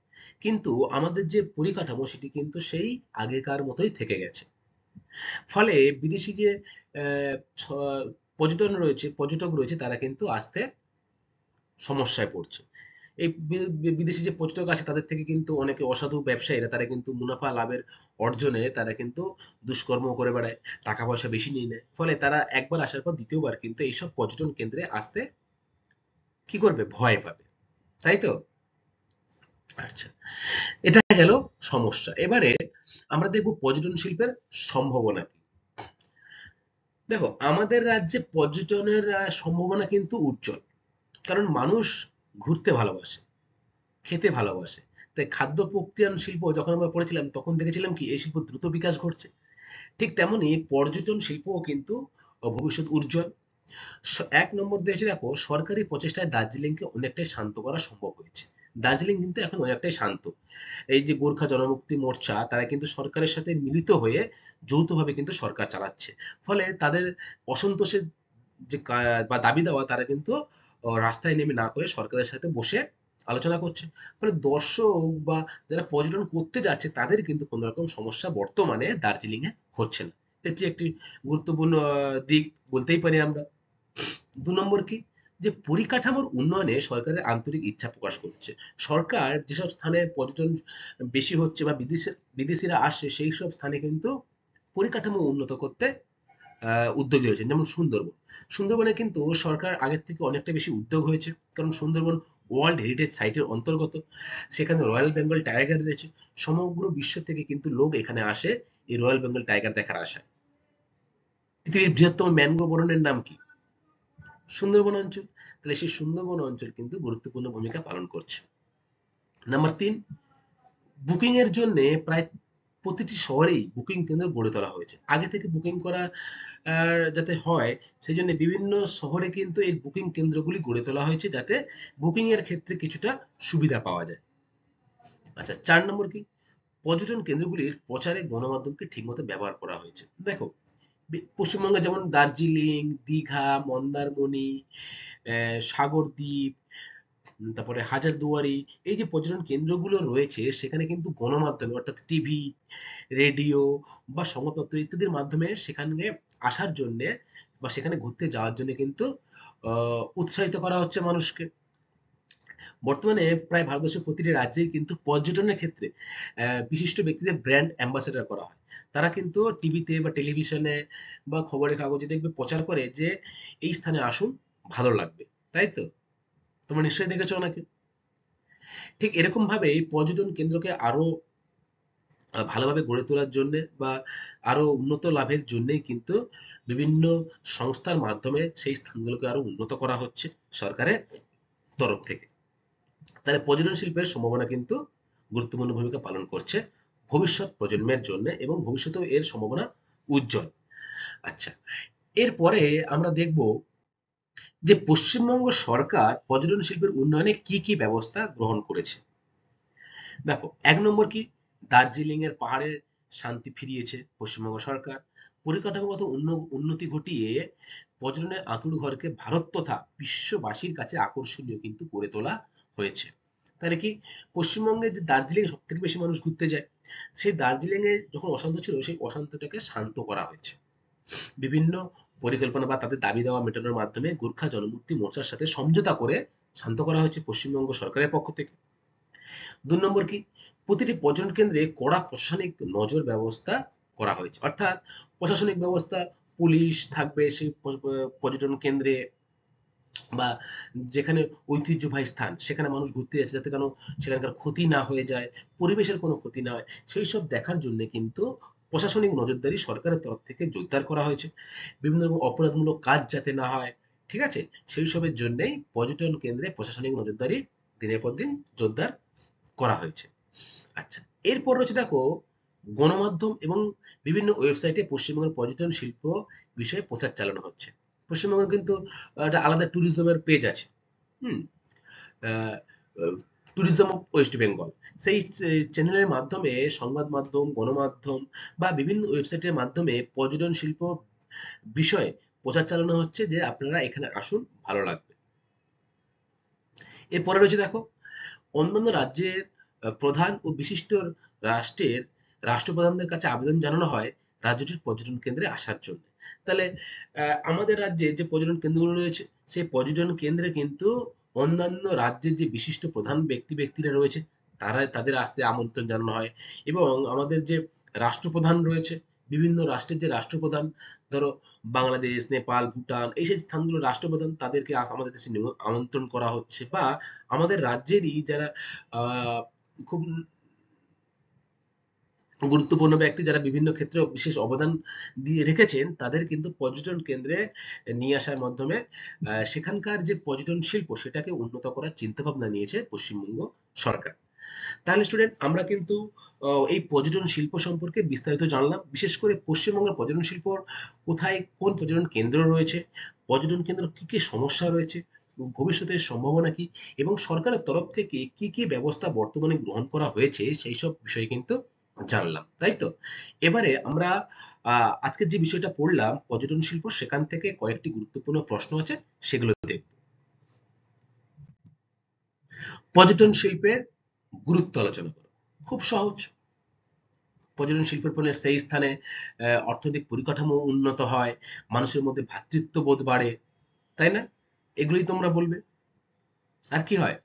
Speaker 1: কিন্তু আমাদের যে পরিকাঠামো সেটি কিন্তু সেই আগেকার মতোই থেকে গেছে। ফলে বিদেশি যে আহ, পর্যটক রয়েছে তারা কিন্তু আসতে সমস্যায় পড়ছে। এই বিদেশি যে পর্যটক আছে তাদের থেকে কিন্তু অনেকে অসাধু ব্যবসায়ীরা তারা কিন্তু মুনাফা লাভের অর্জনে তারা কিন্তু দুষ্কর্ম করে বেড়ায়, টাকা পয়সা বেশি নিয়ে নেয়। ফলে তারা একবার আসার পর দ্বিতীয়বার কিন্তু এইসব পর্যটন কেন্দ্রে আসতে কি করবে? ভয় পাবে, তাই তো? আচ্ছা, এটা গেল সমস্যা। এবারে আমরা দেখব পর্যটন শিল্পের সম্ভাবনা কি। দেখো, আমাদের রাজ্যে পর্যটনের সম্ভাবনা কিন্তু উজ্জ্বল, কারণ মানুষ ঘুরতে ভালোবাসে, খেতে ভালোবাসে। তাই খাদ্য প্রক্রিয়ান শিল্প যখন আমরা পড়েছিলাম তখন দেখেছিলাম কি এই শিল্প দ্রুত বিকাশ ঘটছে। ঠিক তেমনি পর্যটন শিল্পও কিন্তু ভবিষ্যৎ উজ্জ্বল। ১ নম্বর দিয়ে হচ্ছে, দেখো, সরকারি প্রচেষ্টায় দার্জিলিংকে অনেকটাই শান্ত করা সম্ভব হয়েছে। দার্জিলিং কিন্তু এখন অনেকটাই শান্ত। এই যে গোর্খা জনমুক্তি মোর্চা তারা কিন্তু সরকারের সাথে মিলিত হয়ে যৌথভাবে কিন্তু সরকার চালাচ্ছে। ফলে তাদের অসন্তোষের যে বা দাবি দেওয়া তারা কিন্তু রাস্তায় নেমে না করে সরকারের সাথে বসে আলোচনা করছে। ফলে দর্শক বা যারা পর্যটন করতে যাচ্ছে তাদের কিন্তু কোনো রকম সমস্যা বর্তমানে দার্জিলিং এ হচ্ছে না। এটি একটি গুরুত্বপূর্ণ দিক বলতেই পারি আমরা। ২ নম্বর কি, যে পরিকাঠামোর উন্নয়নে সরকারের আন্তরিক ইচ্ছা প্রকাশ করছে। সরকার যেসব স্থানে পর্যটন বেশি হচ্ছে বা বিদেশিরা আসছে সেই সব স্থানে কিন্তু পরিকাঠামো উন্নত করতে উদ্যোগী হয়েছেন। যেমন সুন্দরবন। সুন্দরবনে কিন্তু সরকার আগের থেকে অনেকটা বেশি উদ্যোগ হয়েছে, কারণ সুন্দরবন ওয়ার্ল্ড হেরিটেজ সাইটের অন্তর্গত। সেখানে রয়্যাল বেঙ্গল টাইগার রয়েছে। সমগ্র বিশ্ব থেকে কিন্তু লোক এখানে আসে এই রয়্যাল বেঙ্গল টাইগার দেখার আশায়। পৃথিবীর বৃহত্তম ম্যানগ্রোভ অরণ্যের নাম কি? সুন্দরবন অঞ্চল। তাহলে সেই সুন্দরবন অঞ্চল কিন্তু গুরুত্বপূর্ণ ভূমিকা পালন করছে। নাম্বার ৩, বুকিং এর জন্য প্রায় প্রতিটি শহরেই বুকিং কেন্দ্র গড়ে তোলা হয়েছে। আগে থেকে বুকিং করা যাতে হয় সেই জন্য বিভিন্ন শহরে কিন্তু এই বুকিং কেন্দ্রগুলি গড়ে তোলা হয়েছে, যাতে বুকিং এর ক্ষেত্রে কিছুটা সুবিধা পাওয়া যায়। আচ্ছা, ৪ নম্বর কি, পর্যটন কেন্দ্রগুলির প্রচারে গণমাধ্যমকে ঠিকমতো ব্যবহার করা হয়েছে। দেখো, পশ্চিমবঙ্গে যেমন দার্জিলিং, দীঘা, মন্দারমণি, সাগরদ্বীপ, তারপরে হাজারদুয়ারি, এই যে পর্যটন কেন্দ্রগুলো রয়েছে সেখানে কিন্তু গণমাধ্যমে অর্থাৎ টিভি, রেডিও বা সংবাদপত্র ইত্যাদির মাধ্যমে সেখানে আসার জন্য বা সেখানে ঘুরতে যাওয়ার জন্য কিন্তু উৎসাহিত করা হচ্ছে মানুষকে। বর্তমানে প্রায় ভারতবর্ষের প্রতিটি রাজ্যেই কিন্তু পর্যটনের ক্ষেত্রে বিশিষ্ট ব্যক্তিদের ব্র্যান্ড অ্যাম্বাসেডর করা হয়। তারা কিন্তু টিভিতে বা টেলিভিশনে বা খবরের কাগজে দেখবে প্রচার করে যে এই স্থানে আসুন, ভালো লাগবে, তাই তো? তোমরা নিশ্চয়ই দেখেছো ওনাকে। ঠিক এরকম ভাবে পর্যটন কেন্দ্রকে আরো ভালোভাবে গড়ে তোলার জন্য বা আরো উন্নত লাভের জন্যই কিন্তু বিভিন্ন সংস্থার মাধ্যমে সেই স্থানগুলোকে আরো উন্নত করা হচ্ছে সরকারের তরফ থেকে। তাহলে পর্যটন শিল্পের সম্ভাবনা কিন্তু গুরুত্বপূর্ণ ভূমিকা পালন করছে ভবিষ্যৎ প্রজন্মের জন্য, এবং ভবিষ্যতেও এর সম্ভাবনা উজ্জ্বল। আচ্ছা, এরপরে আমরা দেখব যে পশ্চিমবঙ্গ সরকার পর্যটন শিল্পের উন্নয়নে কি কি ব্যবস্থা গ্রহণ করেছে। দেখো, ১ নম্বর কি, দার্জিলিং এর পাহাড়ে শান্তি ফিরিয়েছে পশ্চিমবঙ্গ সরকার। পরিকাঠামোগত উন্নতি ঘটিয়ে পর্যটনের আঁতুড়ঘরকে ভারত তথা বিশ্ববাসীর কাছে আকর্ষণীয় কিন্তু করে তোলা হয়েছে। তাহলে কি, পশ্চিমবঙ্গে যে দার্জিলিং সব থেকে বেশি মানুষ ঘুরতে যায়, সেই দার্জিলিং এ যখন অশান্ত ছিল সেই অশান্তটাকে শান্ত করা হয়েছে বিভিন্ন পরিকল্পনা বা তাদের দাবি দাওয়া মেটানোর মাধ্যমে। গোর্খা জনমুক্তি মোর্চার সাথে সমঝোতা করে শান্ত করা হয়েছে পশ্চিমবঙ্গ সরকারের পক্ষ থেকে। ২ নম্বর কি, প্রতিটি পর্যটন কেন্দ্রে কড়া প্রশাসনিক নজর ব্যবস্থা করা হয়েছে। অর্থাৎ প্রশাসনিক ব্যবস্থা, পুলিশ থাকবে সেই পর্যটন কেন্দ্রে বা যেখানে ঐতিহ্যবাহী স্থান সেখানে মানুষ ঘুরতে যাচ্ছে, যাতে কোনো সেখানকার ক্ষতি না হয়ে যায়, পরিবেশের কোনো ক্ষতি না হয়, সেই সব দেখার জন্য কিন্তু প্রশাসনিক নজরদারি সরকারের তরফ থেকে জোরদার করা হয়েছে। বিভিন্ন রকম অপরাধমূলক কাজ যাতে না হয়, ঠিক আছে, সেই সবের জন্যই পর্যটন কেন্দ্রে প্রশাসনিক নজরদারি দিনের পর দিন জোরদার করা হয়েছে। আচ্ছা, এরপর রয়েছে দেখো গণমাধ্যম এবং বিভিন্ন ওয়েবসাইটে পশ্চিমবঙ্গের পর্যটন শিল্প বিষয়ে প্রচার চালানো হচ্ছে। পশ্চিমবঙ্গের কিন্তু একটা আলাদা ট্যুরিজমের পেজ আছে। হুম, ট্যুরিজম অফ ওয়েস্ট বেঙ্গল, সেই চ্যানেলের মাধ্যমে সংবাদ মাধ্যম, গণমাধ্যম বা বিভিন্ন ওয়েবসাইটের মাধ্যমে পর্যটন শিল্প বিষয়ে প্রচার চালানো হচ্ছে যে আপনারা এখানে আসুন, ভালো লাগবে। এরপরে রয়েছে দেখো অন্যান্য রাজ্যের প্রধান ও বিশিষ্ট রাষ্ট্রের রাষ্ট্রপ্রধানদের কাছে আবেদন জানানো হয় রাজ্যটির পর্যটন কেন্দ্রে আসার জন্য। তাহলে আমাদের রাজ্যে যে পর্যটন কেন্দ্রগুলো রয়েছে সেই পর্যটন কেন্দ্রে কিন্তু অন্যান্য রাজ্যের যে বিশিষ্ট প্রধান ব্যক্তিরা রয়েছে তাদের আসতে আমন্ত্রণ জানানো হয়। এবং আমাদের যে রাষ্ট্রপ্রধান রয়েছে, বিভিন্ন রাষ্ট্রের যে রাষ্ট্রপ্রধান, ধরো বাংলাদেশ, নেপাল, ভুটান, এই সেই স্থানগুলোর রাষ্ট্রপ্রধান, তাদেরকে আমাদের দেশে আমন্ত্রণ করা হচ্ছে। বা আমাদের রাজ্যেরই যারা খুব গুরুত্বপূর্ণ ব্যক্তি, যারা বিভিন্ন ক্ষেত্রে বিশেষ অবদান দিয়ে রেখেছেন, তাদের কিন্তু পর্যটন কেন্দ্রে নিয়ে আসার মাধ্যমে সেখানকার যে পর্যটন শিল্প সেটাকে উন্নত করার চিন্তা ভাবনা নিয়েছে পশ্চিমবঙ্গ সরকার। তাহলে স্টুডেন্ট, আমরা কিন্তু এই পর্যটন শিল্প সম্পর্কে বিস্তারিত জানলাম। বিশেষ করে পশ্চিমবঙ্গের পর্যটন শিল্প কোথায়, কোন পর্যটন কেন্দ্র রয়েছে, পর্যটন কেন্দ্র কি কি সমস্যা রয়েছে, ভবিষ্যতের সম্ভাবনা কি, এবং সরকারের তরফ থেকে কি কি ব্যবস্থা বর্তমানে গ্রহণ করা হয়েছে, সেই সব বিষয়ে কিন্তু জানলাম, তাই তো? এবারে আমরা আজকে যে বিষয়টা পড়লাম পর্যটন শিল্প, সেখান থেকে কয়েকটি গুরুত্বপূর্ণ প্রশ্ন আছে, সেগুলো দেখব। পর্যটন শিল্পের গুরুত্ব আলোচনা করো। খুব সহজ। পর্যটন শিল্পের ফলে সেই স্থানে অর্থনৈতিক পরিকাঠামো উন্নত হয়, মানুষের মধ্যে ভ্রাতৃত্ববোধ বাড়ে, তাই না? এগুলোই তোমরা বলবে। আর কি হয়?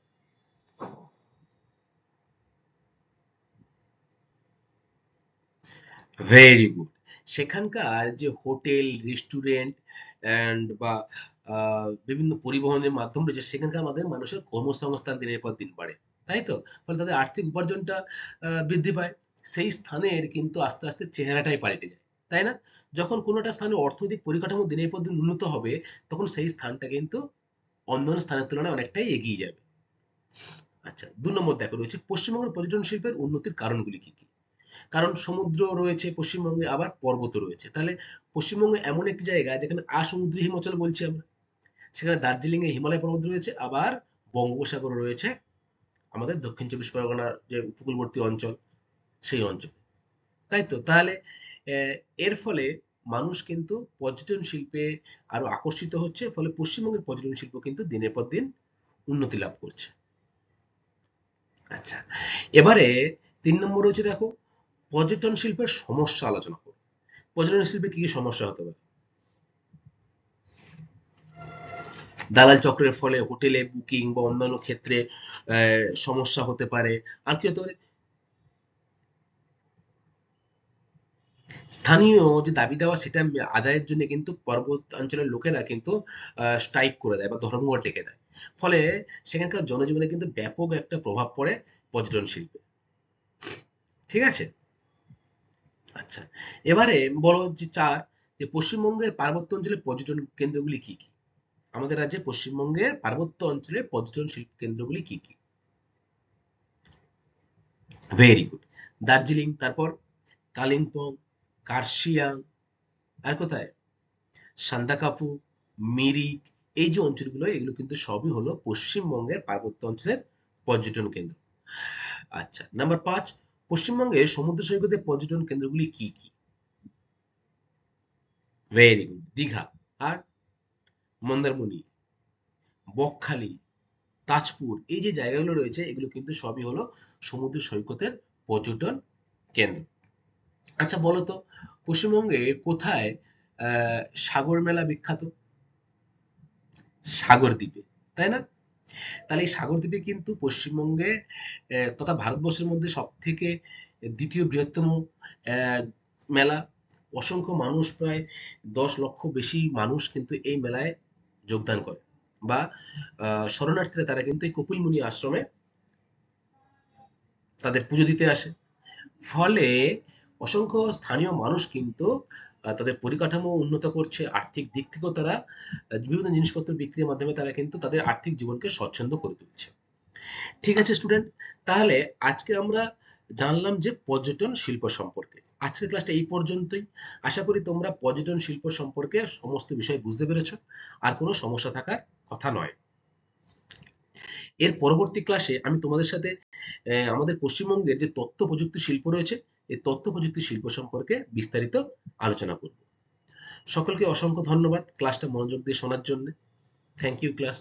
Speaker 1: Very good. সেখানকার যে হোটেল, রেস্টুরেন্ট অ্যান্ড বা বিভিন্ন পরিবহনের মাধ্যম রয়েছে, সেখানকার মাধ্যমে মানুষের কর্মসংস্থান দিনের পর দিন বাড়ে, তাই তো? ফলে তাদের আর্থিক উপার্জনটা বৃদ্ধি পায়। সেই স্থানের কিন্তু আস্তে আস্তে চেহারাটাই পাল্টে যায়, তাই না? যখন কোনো একটা স্থানে অর্থনৈতিক পরিকাঠামো দিনের পর দিন উন্নত হবে, তখন সেই স্থানটা কিন্তু অন্যান্য স্থানের তুলনায় অনেকটাই এগিয়ে যাবে। আচ্ছা, ২ নম্বর দেখো রয়েছে পশ্চিমবঙ্গের পর্যটন শিল্পের উন্নতির কারণগুলি কি কি। কারণ সমুদ্র রয়েছে পশ্চিমবঙ্গে, আবার পর্বত রয়েছে। তাহলে পশ্চিমবঙ্গ এমন একটি জায়গা যেখানে আসমুদ্রি হিমাচল বলছি আমরা। সেখানে দার্জিলিং এ হিমালয় পর্বত রয়েছে, আবার বঙ্গোপসাগর রয়েছে আমাদের দক্ষিণ চব্বিশ পরগনার যে উপকূলবর্তী অঞ্চল, সেই অঞ্চল, তাই তো? তাহলে আহ, এর ফলে মানুষ কিন্তু পর্যটন শিল্পে আরো আকর্ষিত হচ্ছে, ফলে পশ্চিমবঙ্গের পর্যটন শিল্প কিন্তু দিনের পর দিন উন্নতি লাভ করছে। আচ্ছা, এবারে ৩ নম্বর হচ্ছে দেখো পর্যটন শিল্পের সমস্যা আলোচনা করো। পর্যটন শিল্পে কি কি সমস্যা হতে পারে? দালাল চক্রের ফলে হোটেলে বুকিং বা অন্যান্য ক্ষেত্রে সমস্যা হতে পারে। আর কি হতে পারে? স্থানীয় যে দাবি দেওয়া সেটা আদায়ের জন্য কিন্তু পর্বতাঞ্চলের লোকেরা কিন্তু স্ট্রাইক করে দেয় বা ধর্মঘট ডেকে দেয়। ফলে সেখানকার জনজীবনে কিন্তু ব্যাপক একটা প্রভাব পড়ে পর্যটন শিল্পে। ঠিক আছে? আচ্ছা, এবারে বলো যে ৪, যে পশ্চিমবঙ্গের পার্বত্য অঞ্চলের পর্যটন কেন্দ্রগুলি কি কি। আমাদের রাজ্যে পশ্চিমবঙ্গের পার্বত্য অঞ্চলের পর্যটন শিল্প কেন্দ্রগুলি কি কি? Very good. দার্জিলিং, তারপর কালিম্পং, কার্শিয়াং, আর কোথায়, সান্দাকাফু, মিরিক, এই যে অঞ্চলগুলো, এগুলো কিন্তু সবই হলো পশ্চিমবঙ্গের পার্বত্য অঞ্চলের পর্যটন কেন্দ্র। আচ্ছা, নাম্বার ৫, পশ্চিমবঙ্গের সমুদ্র সৈকতের পর্যটন কেন্দ্রগুলি কি কি? Very good, Digha. আর মন্দারমণি, বকখালি, তাজপুর, এই যে জায়গাগুলো রয়েছে এগুলো কিন্তু সবই হলো সমুদ্র সৈকতের পর্যটন কেন্দ্র। আচ্ছা বলো তো, পশ্চিমবঙ্গে কোথায় সাগর মেলা বিখ্যাত? সাগর দ্বীপে, তাই না? তাহলে এই সাগর দ্বীপে কিন্তু পশ্চিমবঙ্গে তথা ভারতবর্ষের মধ্যে সব থেকে দ্বিতীয় বৃহত্তম আহ, মেলা। অসংখ্য মানুষ, প্রায় 10 লক্ষ বেশি মানুষ কিন্তু এই মেলায় যোগদান করে, বা শরণার্থীরা তারা কিন্তু এই কপিল মুনি আশ্রমে তাদের পুজো দিতে আসে। ফলে অসংখ্য স্থানীয় মানুষ কিন্তু তাদের পরিকাঠামো উন্নত করছে, আর্থিক দিক থেকেও তারা বিভিন্ন জিনিসপত্র বিক্রির মাধ্যমে তারা কিন্তু তাদের আর্থিক জীবনকে স্বচ্ছন্দ করে তুলছে। ঠিক আছে স্টুডেন্ট, তাহলে আজকে আমরা জানলাম যে পর্যটন শিল্প সম্পর্কে। আজকের ক্লাসটা এই পর্যন্তই। আশা করি তোমরা পর্যটন শিল্প সম্পর্কে সমস্ত বিষয় বুঝতে পেরেছো, আর কোনো সমস্যা থাকার কথা নয়। এর পরবর্তী ক্লাসে আমি তোমাদের সাথে আমাদের পশ্চিমবঙ্গের যে তথ্য প্রযুক্তি শিল্প রয়েছে, এই তথ্য প্রযুক্তি শিল্প সম্পর্কে বিস্তারিত আলোচনা করব। সকলকে অসংখ্য ধন্যবাদ ক্লাসটা মনোযোগ দিয়ে শোনার জন্য। Thank you class.